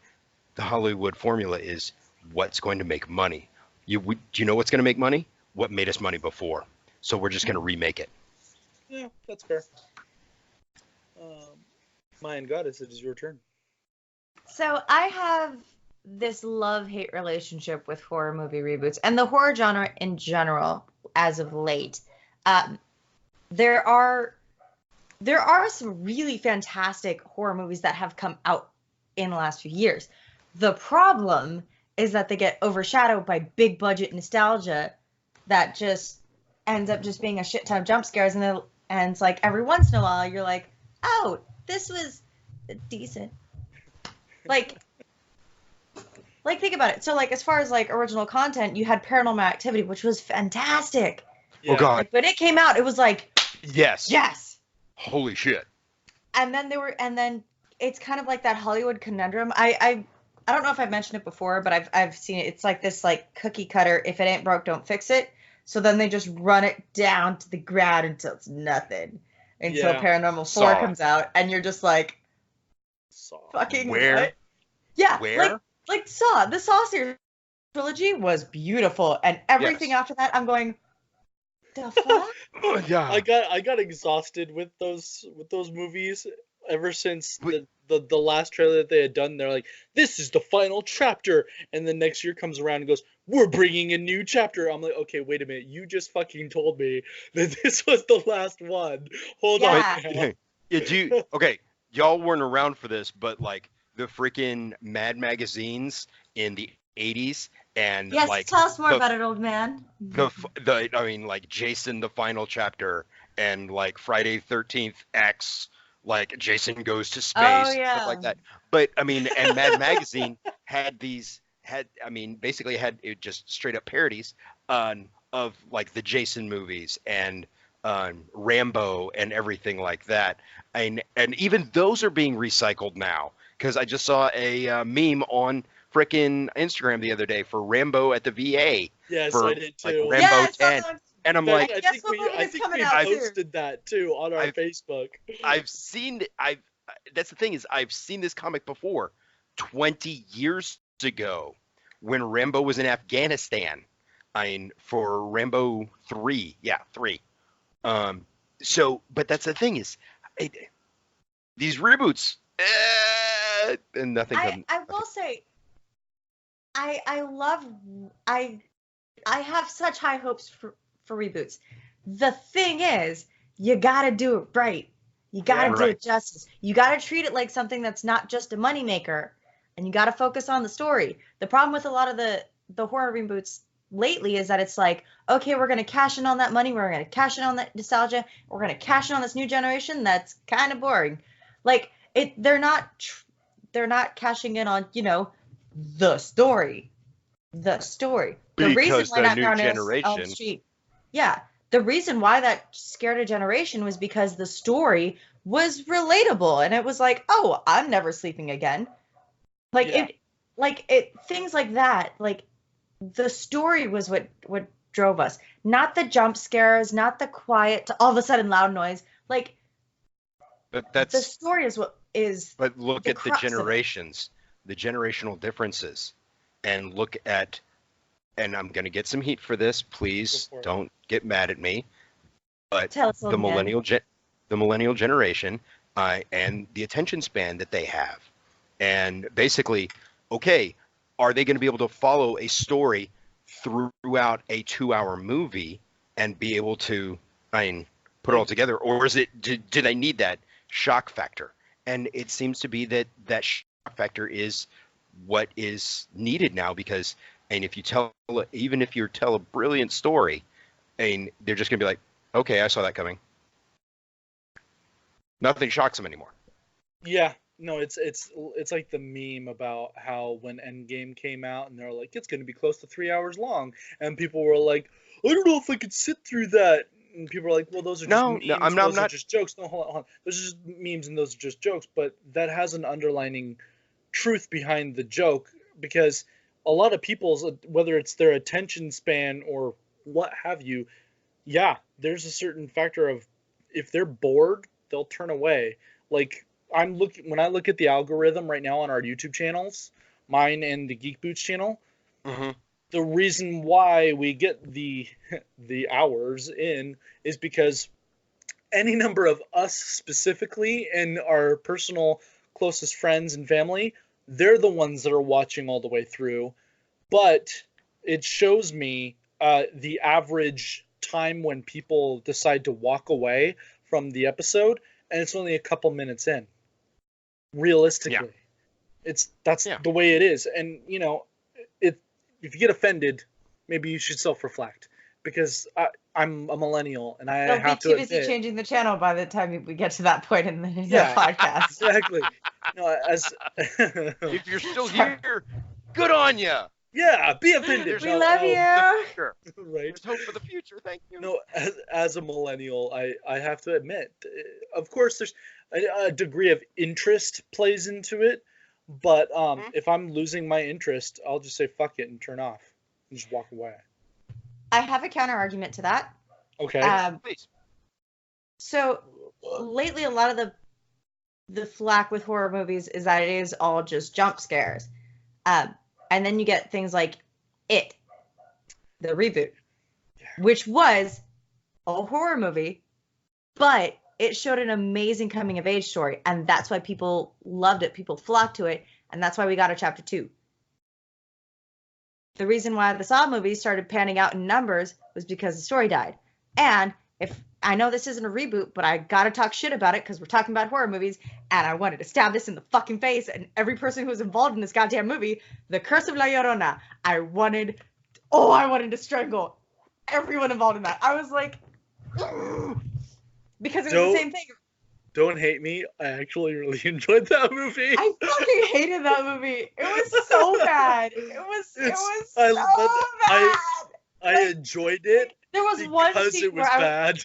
Speaker 2: The Hollywood formula is what's going to make money. Do you know what's going to make money? What made us money before? So we're just going to remake it.
Speaker 1: Yeah, that's fair. Mayan Goddess, it is your turn.
Speaker 3: So I have this love-hate relationship with horror movie reboots and the horror genre in general as of late. There are some really fantastic horror movies that have come out in the last few years. The problem is that they get overshadowed by big budget nostalgia that just ends up just being a shit ton of jump scares, and it's like every once in a while you're like, oh, this was decent. Like think about it. So like as far as like original content, you had Paranormal Activity, which was fantastic.
Speaker 1: Yeah.
Speaker 2: Oh God!
Speaker 3: Like, when it came out, it was like yes.
Speaker 2: Holy shit!
Speaker 3: And then it's kind of like that Hollywood conundrum. I don't know if I've mentioned it before, but I've seen it. It's like this like cookie cutter. If it ain't broke, don't fix it. So then they just run it down to the ground until it's nothing. Until Paranormal 4 comes out, and you're just like, fucking
Speaker 2: where?
Speaker 3: What? Yeah,
Speaker 2: where?
Speaker 3: Like Saw. The Saw series trilogy was beautiful, and everything after that, I'm going, the fuck?
Speaker 2: Yeah.
Speaker 1: I got exhausted with those movies ever since the last trailer that they had done. They're like, this is the final chapter, and then next year comes around and goes, we're bringing a new chapter. I'm like, okay, wait a minute, you just fucking told me that this was the last one. Hold on now.
Speaker 2: Okay, y'all weren't around for this, but like the freaking Mad magazines in the 80s and
Speaker 3: yes,
Speaker 2: like
Speaker 3: tell us more about it, old man.
Speaker 2: I mean, like Jason the Final Chapter and like Friday 13th X, like Jason Goes to Space, stuff like that. But I mean, and Mad Magazine basically had it just straight up parodies of like the Jason movies and Rambo and everything like that. And even those are being recycled now, because I just saw a meme on frickin' Instagram the other day for Rambo at the VA.
Speaker 1: Yes,
Speaker 2: for,
Speaker 1: I did too.
Speaker 2: Like, Rambo 10. And I'm like,
Speaker 1: I think we posted that too on our Facebook.
Speaker 2: That's the thing is, I've seen this comic before 20 years ago when Rambo was in Afghanistan. I mean, for Rambo 3, yeah, 3. So, but that's the thing is, these reboots, and nothing comes.
Speaker 3: I will say, I love I have such high hopes for reboots. The thing is, you gotta do it right. You gotta do it justice. You gotta treat it like something that's not just a moneymaker, and you gotta focus on the story. The problem with a lot of the horror reboots lately is that it's like, okay, we're gonna cash in on that money, we're gonna cash in on that nostalgia, we're gonna cash in on this new generation. That's kind of boring. Like they're not cashing in on the story. The story. The
Speaker 2: Because
Speaker 3: reason why
Speaker 2: the
Speaker 3: that
Speaker 2: new
Speaker 3: Elm
Speaker 2: generation.
Speaker 3: Street. Yeah. The reason why that scared a generation was because the story was relatable, and it was like, oh, I'm never sleeping again. Things like that. Like the story was what drove us, not the jump scares, not the quiet, all of a sudden loud noise. Like,
Speaker 2: but that's
Speaker 3: the story is what is.
Speaker 2: But look at the
Speaker 3: crux of it.
Speaker 2: generations, the generational differences, and look at. And I'm going to get some heat for this. Please don't get mad at me. But
Speaker 3: Tell us
Speaker 2: the millennial generation and the attention span that they have. And basically, okay, are they going to be able to follow a story throughout a 2-hour movie and be able to, put it all together? Or is it, do they need that shock factor? And it seems to be that shock factor is what is needed now, because and if you even if you tell a brilliant story, and they're just gonna be like, okay, I saw that coming. Nothing shocks them anymore.
Speaker 1: Yeah, no, it's like the meme about how when Endgame came out and they're like, it's gonna be close to 3 hours long, and people were like, I don't know if I could sit through that. And people are like, well, those are just memes. Those are just jokes. No, hold on. Those are just memes and those are just jokes. But that has an underlining truth behind the joke, because a lot of people's, whether it's their attention span or what have you, yeah, there's a certain factor of if they're bored, they'll turn away. Like when I look at the algorithm right now on our YouTube channels, mine and the Geek Boots channel, the reason why we get the hours in is because any number of us specifically and our personal closest friends and family, they're the ones that are watching all the way through. But it shows me the average time when people decide to walk away from the episode, and it's only a couple minutes in. Realistically, that's the way it is. And if you get offended, maybe you should self-reflect, because I'm a millennial and I have to admit,
Speaker 3: busy changing the channel by the time we get to that point in the podcast.
Speaker 1: Exactly. No,
Speaker 2: if you're still here, good on you.
Speaker 1: Yeah, be offended.
Speaker 3: We love you.
Speaker 2: Right. There's hope for the future. Thank you.
Speaker 1: No, as a millennial, I have to admit, of course, there's a degree of interest plays into it, but if I'm losing my interest, I'll just say fuck it and turn off and just walk away.
Speaker 3: I have a counter argument to that.
Speaker 1: Okay.
Speaker 2: Please.
Speaker 3: So lately, a lot of the flack with horror movies is that it is all just jump scares. And then you get things like It, the reboot, which was a horror movie, but it showed an amazing coming of age story. And that's why people loved it. People flocked to it. And that's why we got a chapter 2. The reason why the Saw movies started panning out in numbers was because the story died. And if I know this isn't a reboot, but I gotta talk shit about it because we're talking about horror movies, and I wanted to stab this in the fucking face and every person who was involved in this goddamn movie. The Curse of La Llorona. I wanted to strangle everyone involved in that. I was like, because it was the same thing.
Speaker 1: Don't hate me. I actually really enjoyed that movie.
Speaker 3: I fucking hated that movie. It was so bad. It was so bad.
Speaker 1: I enjoyed it.
Speaker 3: There was one scene
Speaker 1: because it was bad.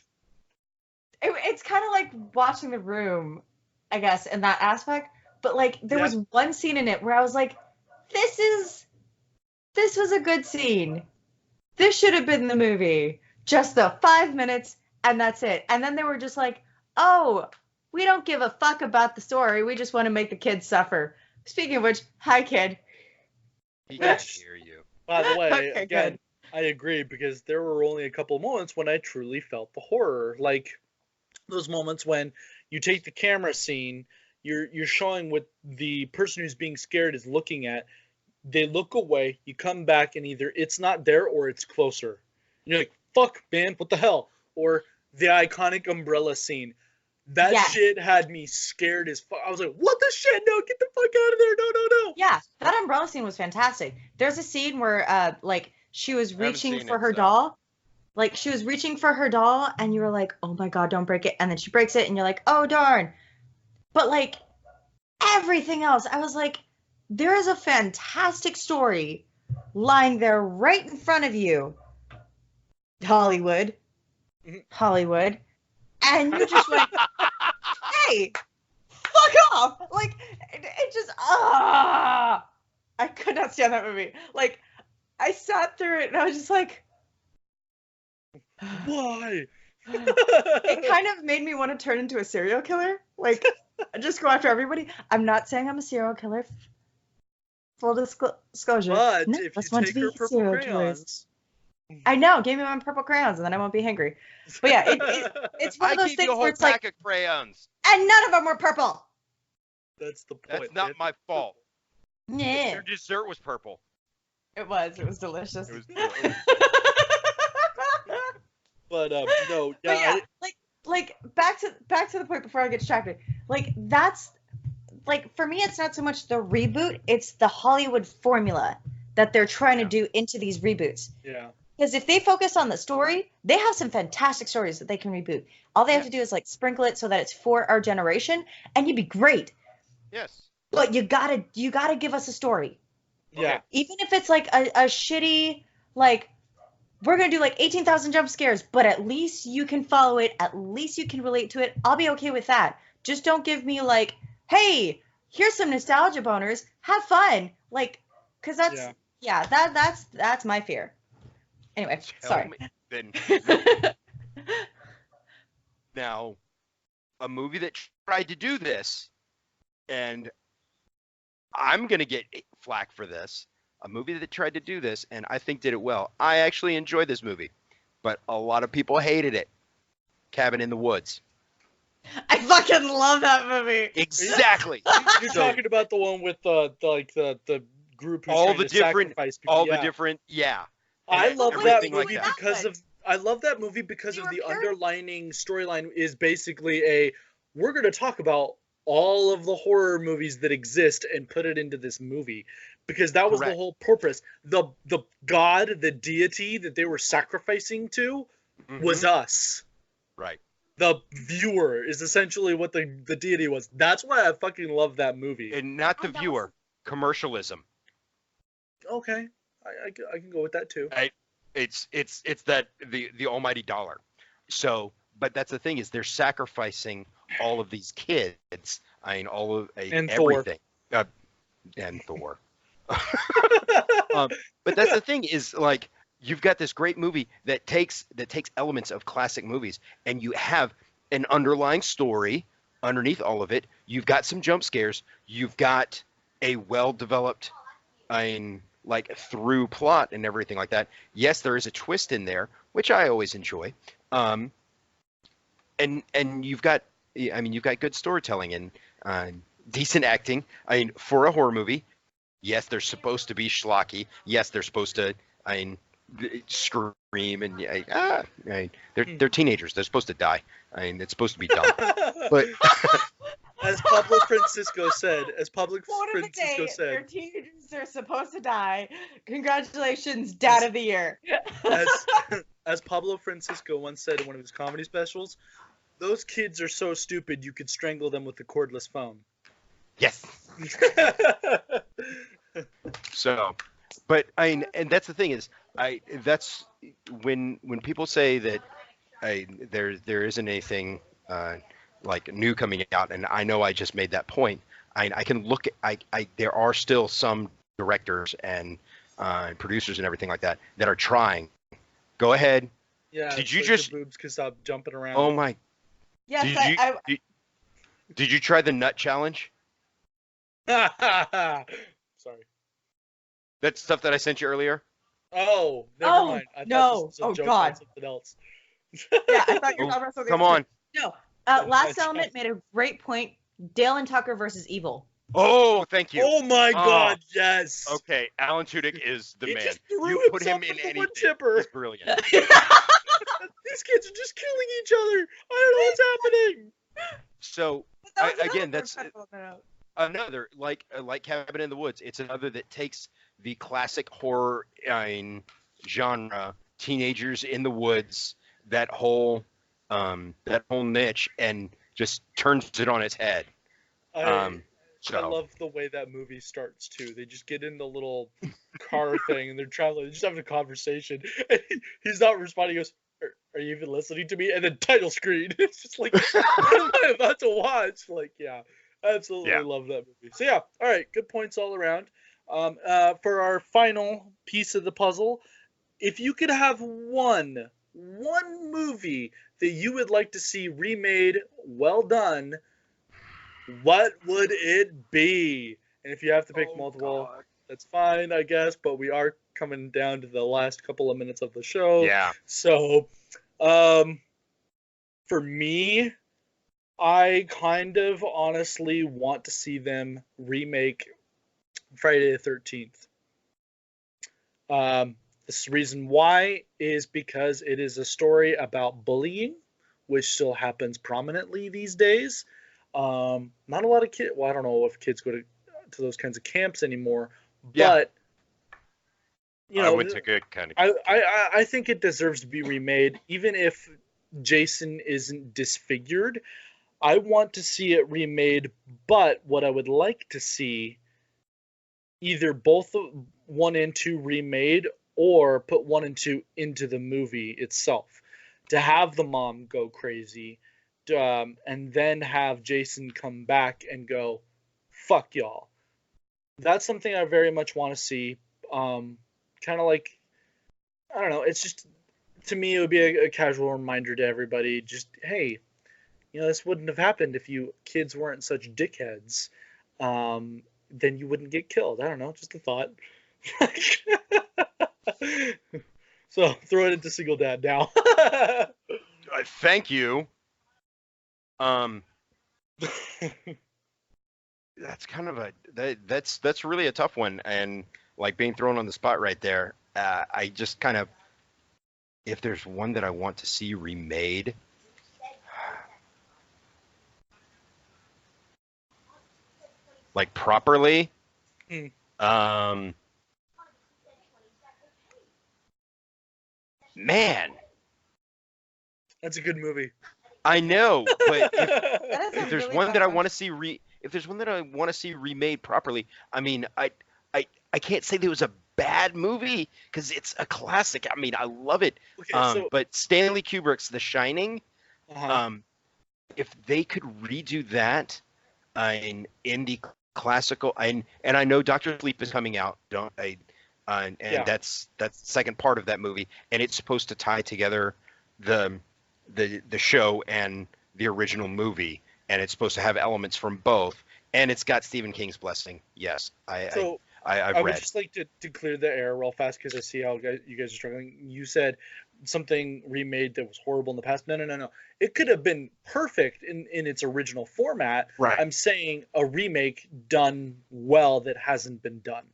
Speaker 3: It's kind of like watching The Room, I guess, in that aspect. But like, there was one scene in it where I was like, this was a good scene. This should have been the movie. Just the 5 minutes, and that's it. And then they were just like, oh, we don't give a fuck about the story. We just want to make the kids suffer. Speaking of which, hi, kid.
Speaker 2: He can't
Speaker 1: Which-
Speaker 2: hear you.
Speaker 1: By the way,
Speaker 3: Okay,
Speaker 1: again,
Speaker 3: good.
Speaker 1: I agree because there were only a couple moments when I truly felt the horror. Like those moments when you take the camera scene, you're showing what the person who's being scared is looking at. They look away, you come back, and either it's not there or it's closer. You're like, fuck, man, what the hell? Or the iconic umbrella scene. That
Speaker 3: Yes.
Speaker 1: shit had me scared as fuck. I was like, what the shit? No, get the fuck out of there. No, no, no.
Speaker 3: Yeah, that umbrella scene was fantastic. There's a scene where like she was
Speaker 2: haven't
Speaker 3: reaching
Speaker 2: seen
Speaker 3: for
Speaker 2: it,
Speaker 3: her
Speaker 2: so.
Speaker 3: doll. Like she was reaching for her doll and you were like, "Oh my god, don't break it." And then she breaks it and you're like, "Oh darn." But like everything else, I was like, there is a fantastic story lying there right in front of you. Hollywood.
Speaker 1: Mhm.
Speaker 3: Hollywood. And you just went, "Hey, fuck off." Like it just I could not stand that movie. Like I sat through it and I was just like
Speaker 1: Why?
Speaker 3: it kind of made me want to turn into a serial killer. Like just go after everybody. I'm not saying I'm a serial killer. Full disclosure.
Speaker 1: But
Speaker 3: None
Speaker 1: if
Speaker 3: of us
Speaker 1: you
Speaker 3: want
Speaker 1: take
Speaker 3: to
Speaker 1: her
Speaker 3: be
Speaker 1: purple
Speaker 3: serial killers.
Speaker 1: crayons,
Speaker 3: I know. Give me my purple crayons and then I won't be hangry. But yeah, it's one
Speaker 2: I
Speaker 3: of those
Speaker 2: gave
Speaker 3: things
Speaker 2: you a
Speaker 3: where
Speaker 2: whole
Speaker 3: it's like,
Speaker 2: pack of crayons.
Speaker 3: and none of them were purple.
Speaker 1: that's the point.
Speaker 2: That's not my fault.
Speaker 3: Yeah,
Speaker 2: Your dessert was purple.
Speaker 3: it was. It was delicious.
Speaker 2: It was.
Speaker 1: But no,
Speaker 3: But
Speaker 1: yeah,
Speaker 3: yeah, like back to the point before I get distracted. Like that's like for me, it's not so much the reboot; it's the Hollywood formula that they're trying to do into these reboots.
Speaker 1: yeah.
Speaker 3: Because if they focus on the story, they have some fantastic stories that they can reboot. All they have to do is like sprinkle it so that it's for our generation, and you'd be great.
Speaker 2: Yes.
Speaker 3: But you gotta give us a story,
Speaker 1: Yeah.
Speaker 3: even if it's like a shitty like. We're going to do like 18,000 jump scares, but at least you can follow it. At least you can relate to it. I'll be okay with that. Just don't give me like, hey, here's some nostalgia boners. Have fun. Like, because that's my fear. Anyway,
Speaker 2: Tell
Speaker 3: sorry.
Speaker 2: me- then now, a movie that tried to do this, and I'm gonna get flack for this. A movie that tried to do this, and I think did it well. I actually enjoyed this movie, but a lot of people hated it. Cabin in the Woods.
Speaker 3: I fucking love that movie.
Speaker 2: Exactly.
Speaker 1: You're
Speaker 2: So-
Speaker 1: talking about the one with the group who's
Speaker 2: All
Speaker 1: trying
Speaker 2: the
Speaker 1: to
Speaker 2: different-
Speaker 1: sacrifice people.
Speaker 2: All
Speaker 1: yeah.
Speaker 2: the different, yeah.
Speaker 1: I
Speaker 2: and
Speaker 1: love that
Speaker 2: everything
Speaker 1: movie
Speaker 2: like that.
Speaker 1: because of I love that movie because
Speaker 3: They
Speaker 1: of
Speaker 3: were
Speaker 1: the
Speaker 3: pure-
Speaker 1: underlining storyline is basically we're going to talk about all of the horror movies that exist and put it into this movie because that was the
Speaker 2: Correct.
Speaker 1: whole purpose. The god, the deity that they were sacrificing to was
Speaker 2: Mhm.
Speaker 1: us.
Speaker 2: Right.
Speaker 1: The viewer is essentially what the deity was. That's why I fucking love that movie.
Speaker 2: And not the
Speaker 3: Oh, that was-
Speaker 2: viewer. Commercialism.
Speaker 1: Okay. I can go with that too.
Speaker 2: It's that the almighty dollar. So, but that's the thing is they're sacrificing all of these kids. I mean, all of
Speaker 1: And Thor.
Speaker 2: everything. And Thor. But that's the thing is like you've got this great movie that takes elements of classic movies, and you have an underlying story underneath all of it. You've got some jump scares. You've got a well-developed, I mean, like through plot and everything like that. Yes, there is a twist in there, which I always enjoy. And you've got, I mean, you've got good storytelling and decent acting. I mean, for a horror movie, yes, they're supposed to be schlocky. Yes, they're supposed to, I mean, scream and I mean, they're teenagers. They're supposed to die. I mean, it's supposed to be dumb. But
Speaker 1: As Pablo Francisco said,
Speaker 3: Quote of the day,
Speaker 1: Francisco
Speaker 3: they're
Speaker 1: said,
Speaker 3: teenagers, they're supposed to die. Congratulations, Dad of the Year.
Speaker 1: as Pablo Francisco once said in one of his comedy specials, those kids are so stupid you could strangle them with a cordless phone.
Speaker 2: yes. So, but I mean, and that's the thing is, that's when people say that there isn't anything like new coming out, and I know I just made that point. I can look at there are still some directors and producers and everything like that are trying. Go ahead.
Speaker 1: Yeah.
Speaker 2: Did you
Speaker 1: so your
Speaker 2: just-
Speaker 1: boobs can stop jumping around?
Speaker 2: Oh my!
Speaker 3: Yes,
Speaker 2: Did you try the nut challenge?
Speaker 1: Sorry.
Speaker 2: That stuff that I sent you earlier.
Speaker 1: Oh, never
Speaker 3: Oh,
Speaker 1: mind. I thought
Speaker 3: no.
Speaker 1: this was a
Speaker 3: Oh,
Speaker 1: joke
Speaker 3: God.
Speaker 1: on something else.
Speaker 3: Yeah, I thought you were
Speaker 2: Oh,
Speaker 3: talking about something
Speaker 2: come
Speaker 3: else,
Speaker 2: on.
Speaker 3: too. No. Last Element made a great point. Dale and Tucker versus Evil.
Speaker 2: Oh, thank you.
Speaker 1: Oh my
Speaker 2: Oh,
Speaker 1: God, yes.
Speaker 2: Okay, Alan Tudyk is the
Speaker 1: He
Speaker 2: man.
Speaker 1: just threw
Speaker 2: You put him
Speaker 1: himself
Speaker 2: in
Speaker 1: in the wood
Speaker 2: anything.
Speaker 1: chipper.
Speaker 2: He's brilliant.
Speaker 1: These kids are just killing each other. I don't know what's happening.
Speaker 2: So
Speaker 3: But that was another
Speaker 2: again,
Speaker 3: one
Speaker 2: that's
Speaker 3: trying to pull that out.
Speaker 2: another like Cabin in the Woods. It's another that takes the classic horror genre, teenagers in the woods, that whole niche, and just turns it on its head.
Speaker 1: I
Speaker 2: So
Speaker 1: love the way that movie starts too. They just get in the little car thing and they're traveling, they're just having a conversation. And he's not responding. He goes, "Are you even listening to me?" And then title screen. It's just like, what am I about to watch? Like, yeah, I absolutely
Speaker 2: Yeah.
Speaker 1: love that movie. So yeah, all right, good points all around. For our final piece of the puzzle, if you could have one movie that you would like to see remade, well done, what would it be? And if you have to pick multiple,
Speaker 2: God.
Speaker 1: that's fine, I guess. But we are coming down to the last couple of minutes of the show.
Speaker 2: Yeah.
Speaker 1: So, for me, I kind of honestly want to see them remake Friday the 13th. The reason why is because it is a story about bullying, which still happens prominently these days. Not a lot of kids. Well, I don't know if kids go to those kinds of camps anymore,
Speaker 2: Yeah.
Speaker 1: but you
Speaker 2: I
Speaker 1: know,
Speaker 2: went to good kind of.
Speaker 1: I think it deserves to be remade, even if Jason isn't disfigured. I want to see it remade, but what I would like to see, either both 1 and 2 remade, or put 1 and 2 into the movie itself, to have the mom go crazy, and then have Jason come back and go, "Fuck y'all." That's something I very much want to see. Kind of like, I don't know. It's just, to me, it would be a casual reminder to everybody. Just, hey, this wouldn't have happened if you kids weren't such dickheads. Then you wouldn't get killed. I don't know. Just a thought. So throw it into Single Dad now.
Speaker 2: Thank you. That's kind of that's really a tough one, and like being thrown on the spot right there. I just kind of, if there's one that I want to see remade, like properly, man,
Speaker 1: That's a good movie.
Speaker 2: I know, but
Speaker 3: That is a
Speaker 2: if there's
Speaker 3: really
Speaker 2: one
Speaker 3: tough
Speaker 2: that I
Speaker 3: one.
Speaker 2: want to see if there's one that I want to see remade properly, I mean, I can't say there was a bad movie because it's a classic. I mean, I love it.
Speaker 1: Okay,
Speaker 2: But Stanley Kubrick's The Shining,
Speaker 1: uh-huh.
Speaker 2: if they could redo that in the classical, and I know Doctor Sleep is coming out, and
Speaker 1: Yeah.
Speaker 2: that's the second part of that movie, and it's supposed to tie together the show and the original movie, and it's supposed to have elements from both, and it's got Stephen King's blessing. Yes, I've
Speaker 1: I would
Speaker 2: read.
Speaker 1: just like to clear the air real fast because I see how you guys are struggling. You said something remade that was horrible in the past. No. It could have been perfect in its original format.
Speaker 2: Right.
Speaker 1: I'm saying a remake done well that hasn't been done.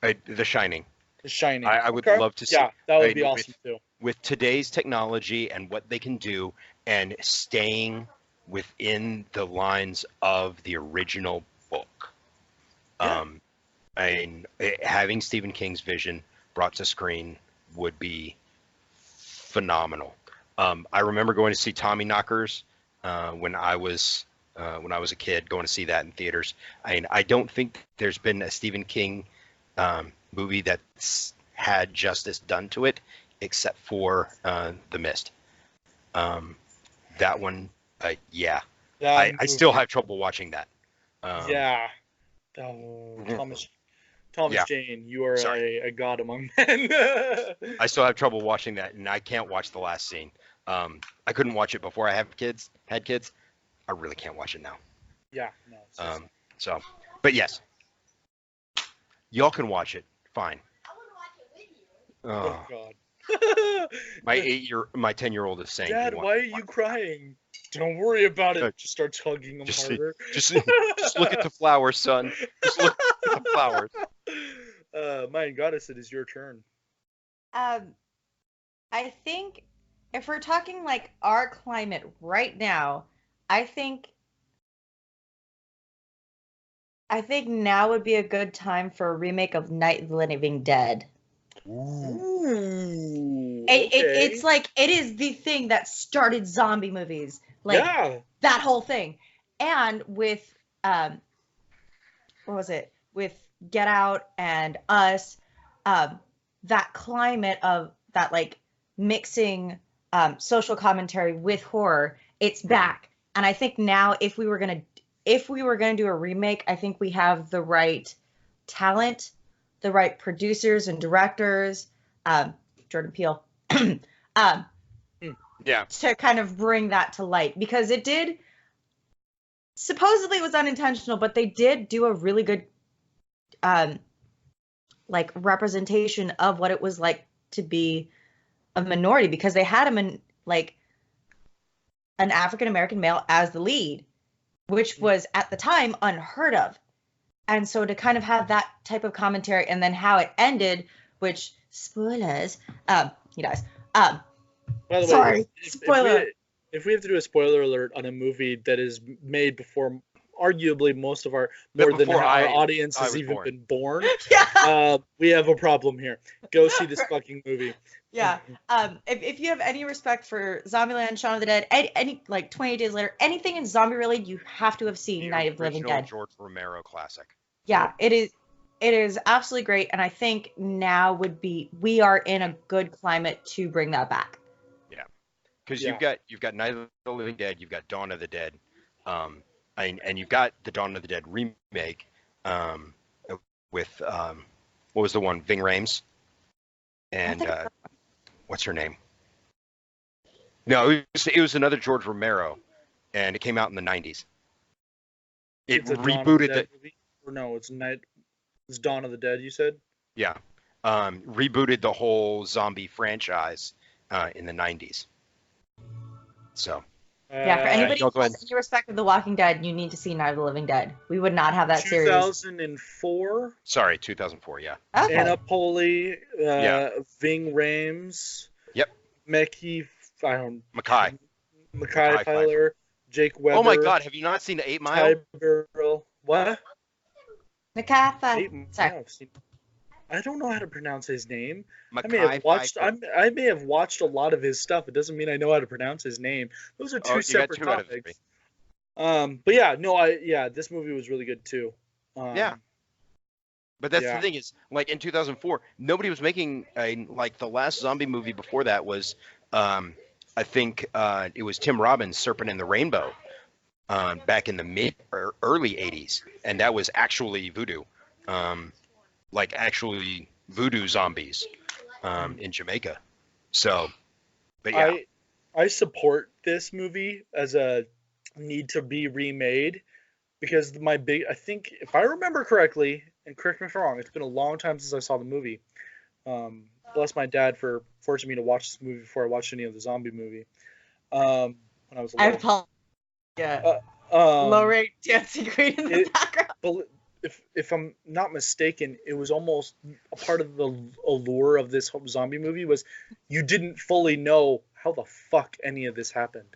Speaker 2: The Shining.
Speaker 1: The Shining.
Speaker 2: I would
Speaker 1: Okay.
Speaker 2: love to see.
Speaker 1: Yeah, that would be awesome too.
Speaker 2: With today's technology and what they can do, and staying within the lines of the original book.
Speaker 1: Yeah.
Speaker 2: Having Stephen King's vision brought to screen would be phenomenal. I remember going to see Tommy Knockers when I was a kid, going to see that in theaters. I don't think there's been a Stephen King movie that's had justice done to it, except for The Mist. That one, yeah. I still have trouble watching that.
Speaker 1: Yeah. Oh, Thomas
Speaker 2: Yeah.
Speaker 1: Jane, you are
Speaker 2: Sorry.
Speaker 1: a god among men.
Speaker 2: I still have trouble watching that, and I can't watch the last scene. I couldn't watch it before I had kids. I really can't watch it now.
Speaker 1: Yeah, no. It's just...
Speaker 2: But yes, Y'all can watch it. Fine.
Speaker 1: Oh
Speaker 2: Oh,
Speaker 1: God.
Speaker 2: my 10-year-old is saying.
Speaker 1: Dad,
Speaker 2: he
Speaker 1: why are
Speaker 2: wants to
Speaker 1: you
Speaker 2: watch
Speaker 1: crying? Don't worry about
Speaker 2: Uh,
Speaker 1: it. Just starts hugging him
Speaker 2: Just,
Speaker 1: harder.
Speaker 2: just look at the flowers, son. Just look at the flowers.
Speaker 1: My goddess, it is your turn.
Speaker 3: Um, I think if we're talking like our climate right now, I think I think now would be a good time for a remake of Night of the Living Dead.
Speaker 1: Ooh,
Speaker 3: It's
Speaker 1: okay.
Speaker 3: like it is the thing that started zombie movies, like
Speaker 1: Yeah.
Speaker 3: that whole thing. And with what was it? With Get Out and Us, um, that climate of that like mixing social commentary with horror, it's back. And I think now if we were gonna do a remake, I think we have the right talent, the right producers and directors, Jordan Peele, um,
Speaker 2: Yeah.
Speaker 3: to kind of bring that to light because it did supposedly it was unintentional, but they did do a really good um like representation of what it was like to be a minority because they had him in like an African American male as the lead, which was at the time unheard of. And so to kind of have that type of commentary and then how it ended, which spoilers, you guys,
Speaker 1: By the way,
Speaker 3: sorry,
Speaker 1: if
Speaker 3: spoiler.
Speaker 1: if we have to do a spoiler alert on a movie that is made before arguably most of our
Speaker 2: But
Speaker 1: more than
Speaker 2: before
Speaker 1: our
Speaker 2: I
Speaker 1: audience has
Speaker 2: was
Speaker 1: even
Speaker 2: born.
Speaker 1: been born,
Speaker 3: Yeah.
Speaker 1: we have a problem here. Go see this fucking movie.
Speaker 3: Yeah. If you have any respect for Zombieland, Shaun of the Dead, any like 28 Days Later, anything in zombie related, you have to have seen
Speaker 2: The
Speaker 3: Night of the Living
Speaker 2: original
Speaker 3: Dead.
Speaker 2: George Romero classic.
Speaker 3: Yeah, it is. It is absolutely great, and I think now we are in a good climate to bring that back.
Speaker 2: Yeah. Because
Speaker 1: Yeah.
Speaker 2: you've got Night of the Living Dead, you've got Dawn of the Dead, and you've got the Dawn of the Dead remake, um, with what was the one, Ving Rhames, and
Speaker 3: think-
Speaker 2: what's her name? No, it was another George Romero, and it came out in the 90s. It
Speaker 1: It's a Dawn of the
Speaker 2: rebooted
Speaker 1: Dead movie? Or no, it's Dawn of the Dead, you said?
Speaker 2: yeah, rebooted the whole zombie franchise in the 90s. So
Speaker 3: Yeah, for anybody
Speaker 2: no,
Speaker 3: who
Speaker 2: go ahead.
Speaker 3: has any respect for The Walking Dead, you need to see Night of the Living Dead. We would not have that series.
Speaker 1: 2004.
Speaker 2: Sorry, 2004. Yeah.
Speaker 3: Okay.
Speaker 1: Anna Poli,
Speaker 2: Yeah.
Speaker 1: Ving Rhames,
Speaker 2: Yep.
Speaker 1: Mackey, I don't,
Speaker 2: Mackay.
Speaker 1: Mackay Tyler, Jake Weber.
Speaker 2: Oh my God, have you not seen 8 Mile?
Speaker 1: Ty Burrell. What?
Speaker 3: Nakatha.
Speaker 1: 8 Mile.
Speaker 3: Sorry.
Speaker 1: I've seen- I don't know how to pronounce his name. I may
Speaker 2: Mackay
Speaker 1: have watched.
Speaker 2: Pfeiffer.
Speaker 1: I may have watched a lot of his stuff. It doesn't mean I know how to pronounce his name. Those are two
Speaker 2: Oh, you got
Speaker 1: separate
Speaker 2: 2 out of 3.
Speaker 1: topics. But yeah, no, this movie was really good too.
Speaker 2: Yeah. But that's
Speaker 1: Yeah.
Speaker 2: the thing is, like in 2004, nobody was making like the last zombie movie before that was, I think it was Tim Robbins' Serpent in the Rainbow, back in the mid or early 80s, and that was actually voodoo, like actually voodoo zombies, in Jamaica. So, but yeah,
Speaker 1: I support this movie as a need to be remade because I think if I remember correctly, and correct me if I'm wrong, it's been a long time since I saw the movie. Bless my dad for forcing me to watch this movie before I watched any of the zombie movie. When I was a
Speaker 3: I
Speaker 1: little.
Speaker 3: apologize. Yeah.
Speaker 1: Um,
Speaker 3: Low rate dancing queen in the
Speaker 1: it-
Speaker 3: background.
Speaker 1: But if I'm not mistaken, it was almost a part of the allure of this whole zombie movie was you didn't fully know how the fuck any of this happened.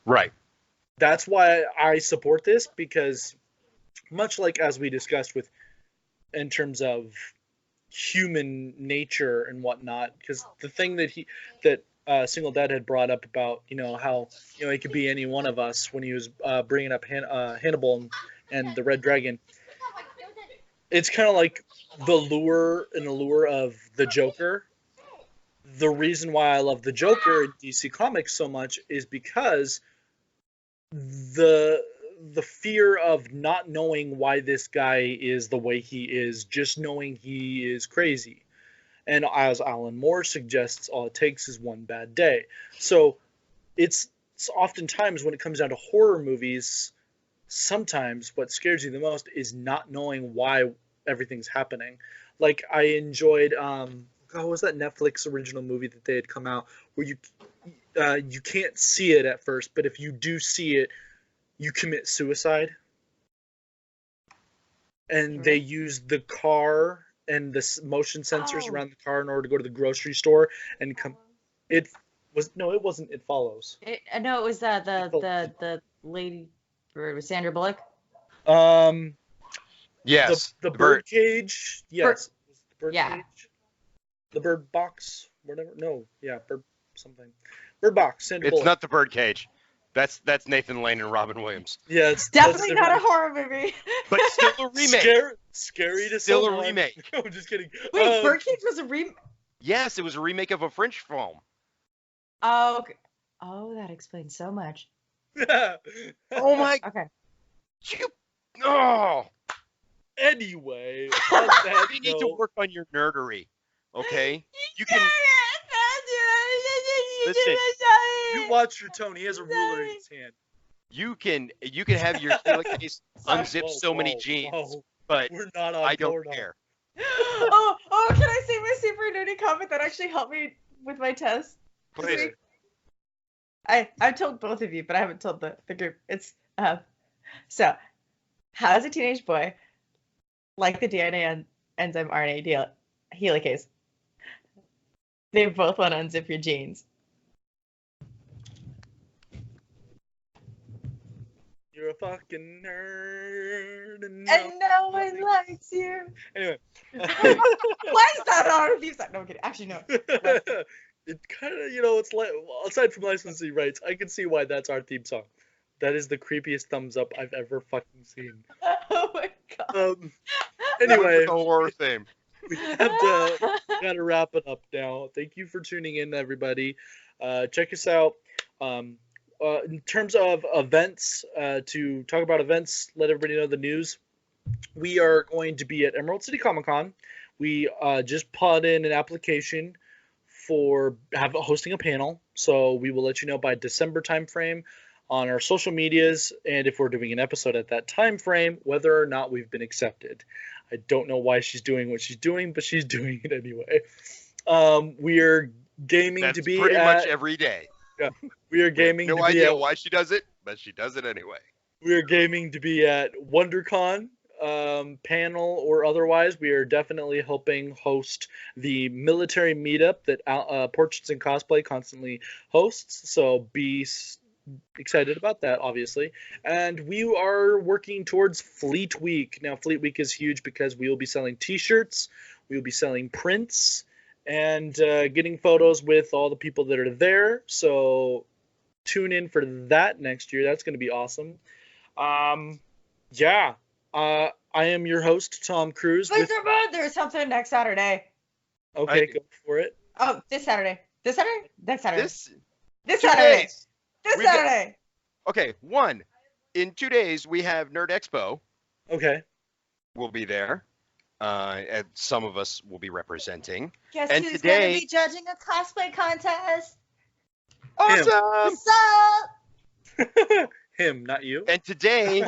Speaker 2: right.
Speaker 1: That's why I support this because much like as we discussed with in terms of human nature and whatnot, because the thing that Single Dad had brought up about how it could be any one of us when he was bringing up Hannibal and the Red Dragon. It's kind of like the allure of the Joker. The reason why I love the Joker in DC Comics so much is because the fear of not knowing why this guy is the way he is, just knowing he is crazy. And as Alan Moore suggests, all it takes is one bad day. So it's oftentimes when it comes down to horror movies, sometimes what scares you the most is not knowing why everything's happening. Like I enjoyed what was that Netflix original movie that they had come out where you can't see it at first, but if you do see it, you commit suicide. And they use the car and the motion sensors around the car in order to go to the grocery store and come. It wasn't. It Follows.
Speaker 3: No, it was the lady bird with Sandra Bullock.
Speaker 2: Yes.
Speaker 1: The bird cage. Yes. The bird
Speaker 3: Yeah.
Speaker 1: cage. The bird box. Whatever. No. Yeah. Bird something. Bird box. Sandra Bullock.
Speaker 2: It's not the bird cage. That's Nathan Lane and Robin Williams.
Speaker 1: Yeah, it's
Speaker 3: Definitely not a horror movie.
Speaker 2: But still a remake.
Speaker 1: Scary to
Speaker 2: Still
Speaker 1: someone.
Speaker 2: a remake.
Speaker 1: I'm just kidding.
Speaker 3: Wait, Birdcage was a remake?
Speaker 2: Yes, it was a remake of a French film.
Speaker 3: Oh, okay. Oh, that explains so much.
Speaker 2: Oh my!
Speaker 3: Okay.
Speaker 1: Anyway, on that
Speaker 2: You need to work on your nerdery, okay? You can listen.
Speaker 1: You watch your tone. He has a ruler in his hand.
Speaker 2: You can have your case unzip
Speaker 1: Whoa,
Speaker 2: so many
Speaker 1: whoa,
Speaker 2: jeans,
Speaker 1: whoa.
Speaker 2: but
Speaker 1: We're not on
Speaker 2: I don't
Speaker 1: board now.
Speaker 2: care.
Speaker 3: Oh, can I say my super nerdy comment that actually helped me with my test?
Speaker 2: Please.
Speaker 3: I've told both of you, but I haven't told the group. It's so how does a teenage boy like the DNA enzyme RNA helicase? They both want to unzip your jeans.
Speaker 1: You're a fucking nerd. And
Speaker 3: No one likes you.
Speaker 1: Anyway.
Speaker 3: Why is that our theme song? No, I'm kidding. Actually, no.
Speaker 1: It kind of, it's like, aside from licensing rights, I can see why that's our theme song. That is the creepiest thumbs up I've ever fucking seen.
Speaker 3: Oh my god.
Speaker 1: Anyway,
Speaker 2: the horror theme.
Speaker 1: we gotta wrap it up now. Thank you for tuning in, everybody. Check us out. In terms of events, to talk about events, let everybody know the news. We are going to be at Emerald City Comic Con. We just put in an application for hosting a panel, so we will let you know by December timeframe on our social medias, and if we're doing an episode at that time frame, whether or not we've been accepted. I don't know why she's doing what she's doing, but she's doing it anyway. We are gaming to be
Speaker 2: pretty much every day.
Speaker 1: Yeah, we are gaming.
Speaker 2: No idea why she does it, but she does it anyway.
Speaker 1: We are gaming to be at WonderCon, panel or otherwise. We are definitely helping host the military meetup that Portraits and Cosplay constantly hosts. So be excited about that, obviously. And we are working towards Fleet Week. Now, Fleet Week is huge because we will be selling T-shirts, we will be selling prints, and getting photos with all the people that are there. So tune in for that next year. That's going to be awesome. Yeah. I am your host, Tom Cruise.
Speaker 3: There's something next Saturday.
Speaker 1: Okay, go for it.
Speaker 3: Oh, this Saturday. This Saturday? Next Saturday. This
Speaker 2: 2
Speaker 3: Saturday.
Speaker 2: days.
Speaker 3: This Saturday.
Speaker 2: Okay, in 2 days we have Nerd Expo.
Speaker 1: Okay.
Speaker 2: We'll be there. And some of us will be representing.
Speaker 3: Guess
Speaker 2: And
Speaker 3: who's
Speaker 2: today-
Speaker 3: going to be judging a cosplay contest?
Speaker 2: Awesome!
Speaker 3: What's up?
Speaker 1: Him, not you.
Speaker 2: And today,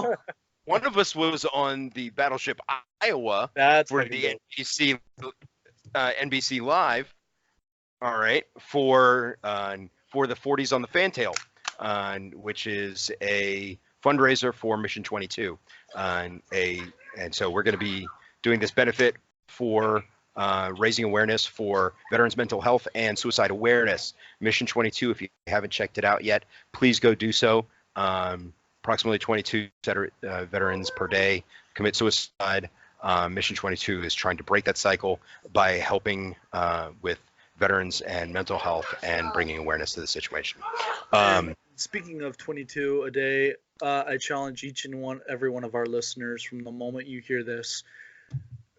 Speaker 2: one of us was on the Battleship Iowa
Speaker 1: That's
Speaker 2: for
Speaker 1: fucking
Speaker 2: the
Speaker 1: dope.
Speaker 2: NBC Live. All right, for the 40s on the Fantail, which is a fundraiser for Mission 22, and so we're going to be doing this benefit for raising awareness for veterans' mental health and suicide awareness. Mission 22, if you haven't checked it out yet, please go do so. Approximately 22 veterans per day commit suicide. Mission 22 is trying to break that cycle by helping with veterans and mental health and bringing awareness to the situation.
Speaker 1: Speaking of 22 a day, I challenge each and every one of our listeners from the moment you hear this,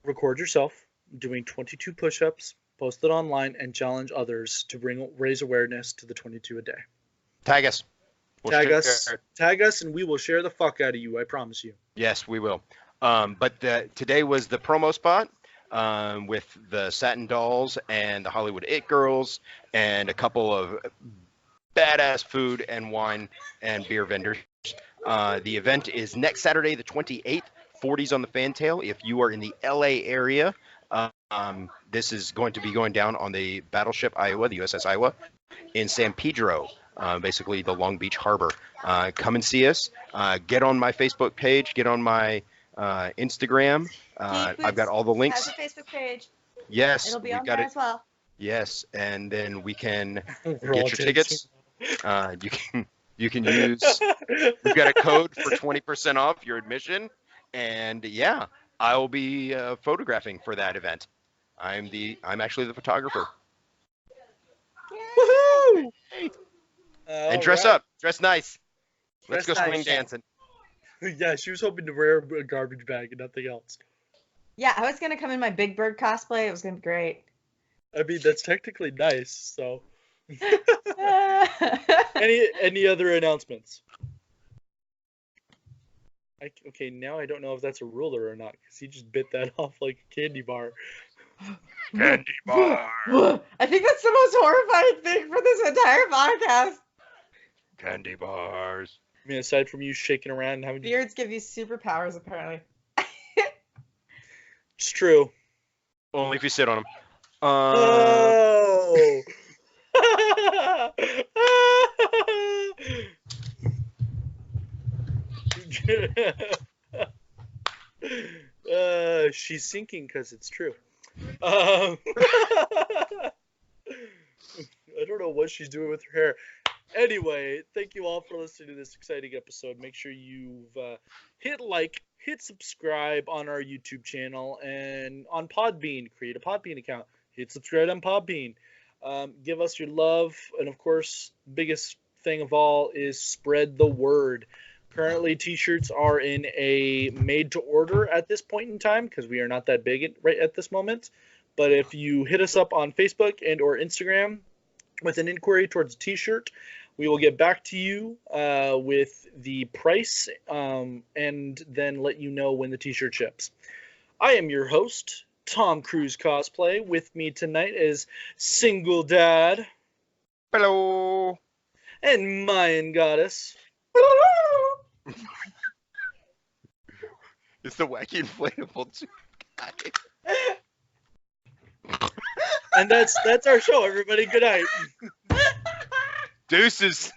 Speaker 1: record yourself doing 22 push-ups, post it online, and challenge others to raise awareness to the 22 a day.
Speaker 2: Tag us.
Speaker 1: Tag us, and we will share the fuck out of you. I promise you.
Speaker 2: Yes, we will. But today was the promo spot with the Satin Dolls and the Hollywood It Girls and a couple of badass food and wine and beer vendors. The event is next Saturday, the 28th, 40s on the fantail. If you are in the LA area, this is going to be going down on the battleship Iowa, the USS Iowa, in San Pedro, basically the Long Beach harbor. Come and see us. Get on my Facebook page. Get on my Instagram. I've got all the links.
Speaker 3: Has a Facebook page.
Speaker 2: Yes,
Speaker 3: It'll be
Speaker 2: we've
Speaker 3: on
Speaker 2: got
Speaker 3: there
Speaker 2: it.
Speaker 3: as well.
Speaker 2: Yes, and then we can
Speaker 1: We're all
Speaker 2: get your tickets. You can use. We've got a code for 20% off your admission, and yeah, I will be photographing for that event. I'm actually the photographer.
Speaker 1: Woohoo!
Speaker 2: And dress up, dress nice. Let's go
Speaker 1: Dress
Speaker 2: swing
Speaker 1: nice.
Speaker 2: dancing.
Speaker 1: Yeah, she was hoping to wear a garbage bag and nothing else.
Speaker 3: Yeah, I was gonna come in my Big Bird cosplay. It was gonna be great.
Speaker 1: I mean, that's technically nice. So, any other announcements? Okay, now I don't know if that's a ruler or not because he just bit that off like a candy bar.
Speaker 2: Candy bar.
Speaker 3: I think that's the most horrifying thing for this entire podcast.
Speaker 2: Candy bars.
Speaker 1: I mean, aside from you shaking around and having
Speaker 3: Beards give you superpowers, apparently.
Speaker 1: it's true.
Speaker 2: Only if you sit on them.
Speaker 1: Oh. She's sinking because it's true. I don't know what she's doing with her hair. Anyway, thank you all for listening to this exciting episode. Make sure you've hit like, hit subscribe on our YouTube channel and on Podbean. Create a Podbean account. Hit subscribe on Podbean. Give us your love. And of course, biggest thing of all is spread the word. Currently, t-shirts are in a made-to-order at this point in time because we are not that big right at this moment. But if you hit us up on Facebook and or Instagram with an inquiry towards a t-shirt, we will get back to you with the price and then let you know when the t-shirt ships. I am your host, Tom Cruise Cosplay. With me tonight is Single Dad.
Speaker 2: Hello.
Speaker 1: And Mayan Goddess.
Speaker 2: It's the wacky inflatable guy.
Speaker 1: And that's our show, everybody. Good night.
Speaker 2: Deuces.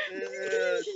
Speaker 1: Deuces.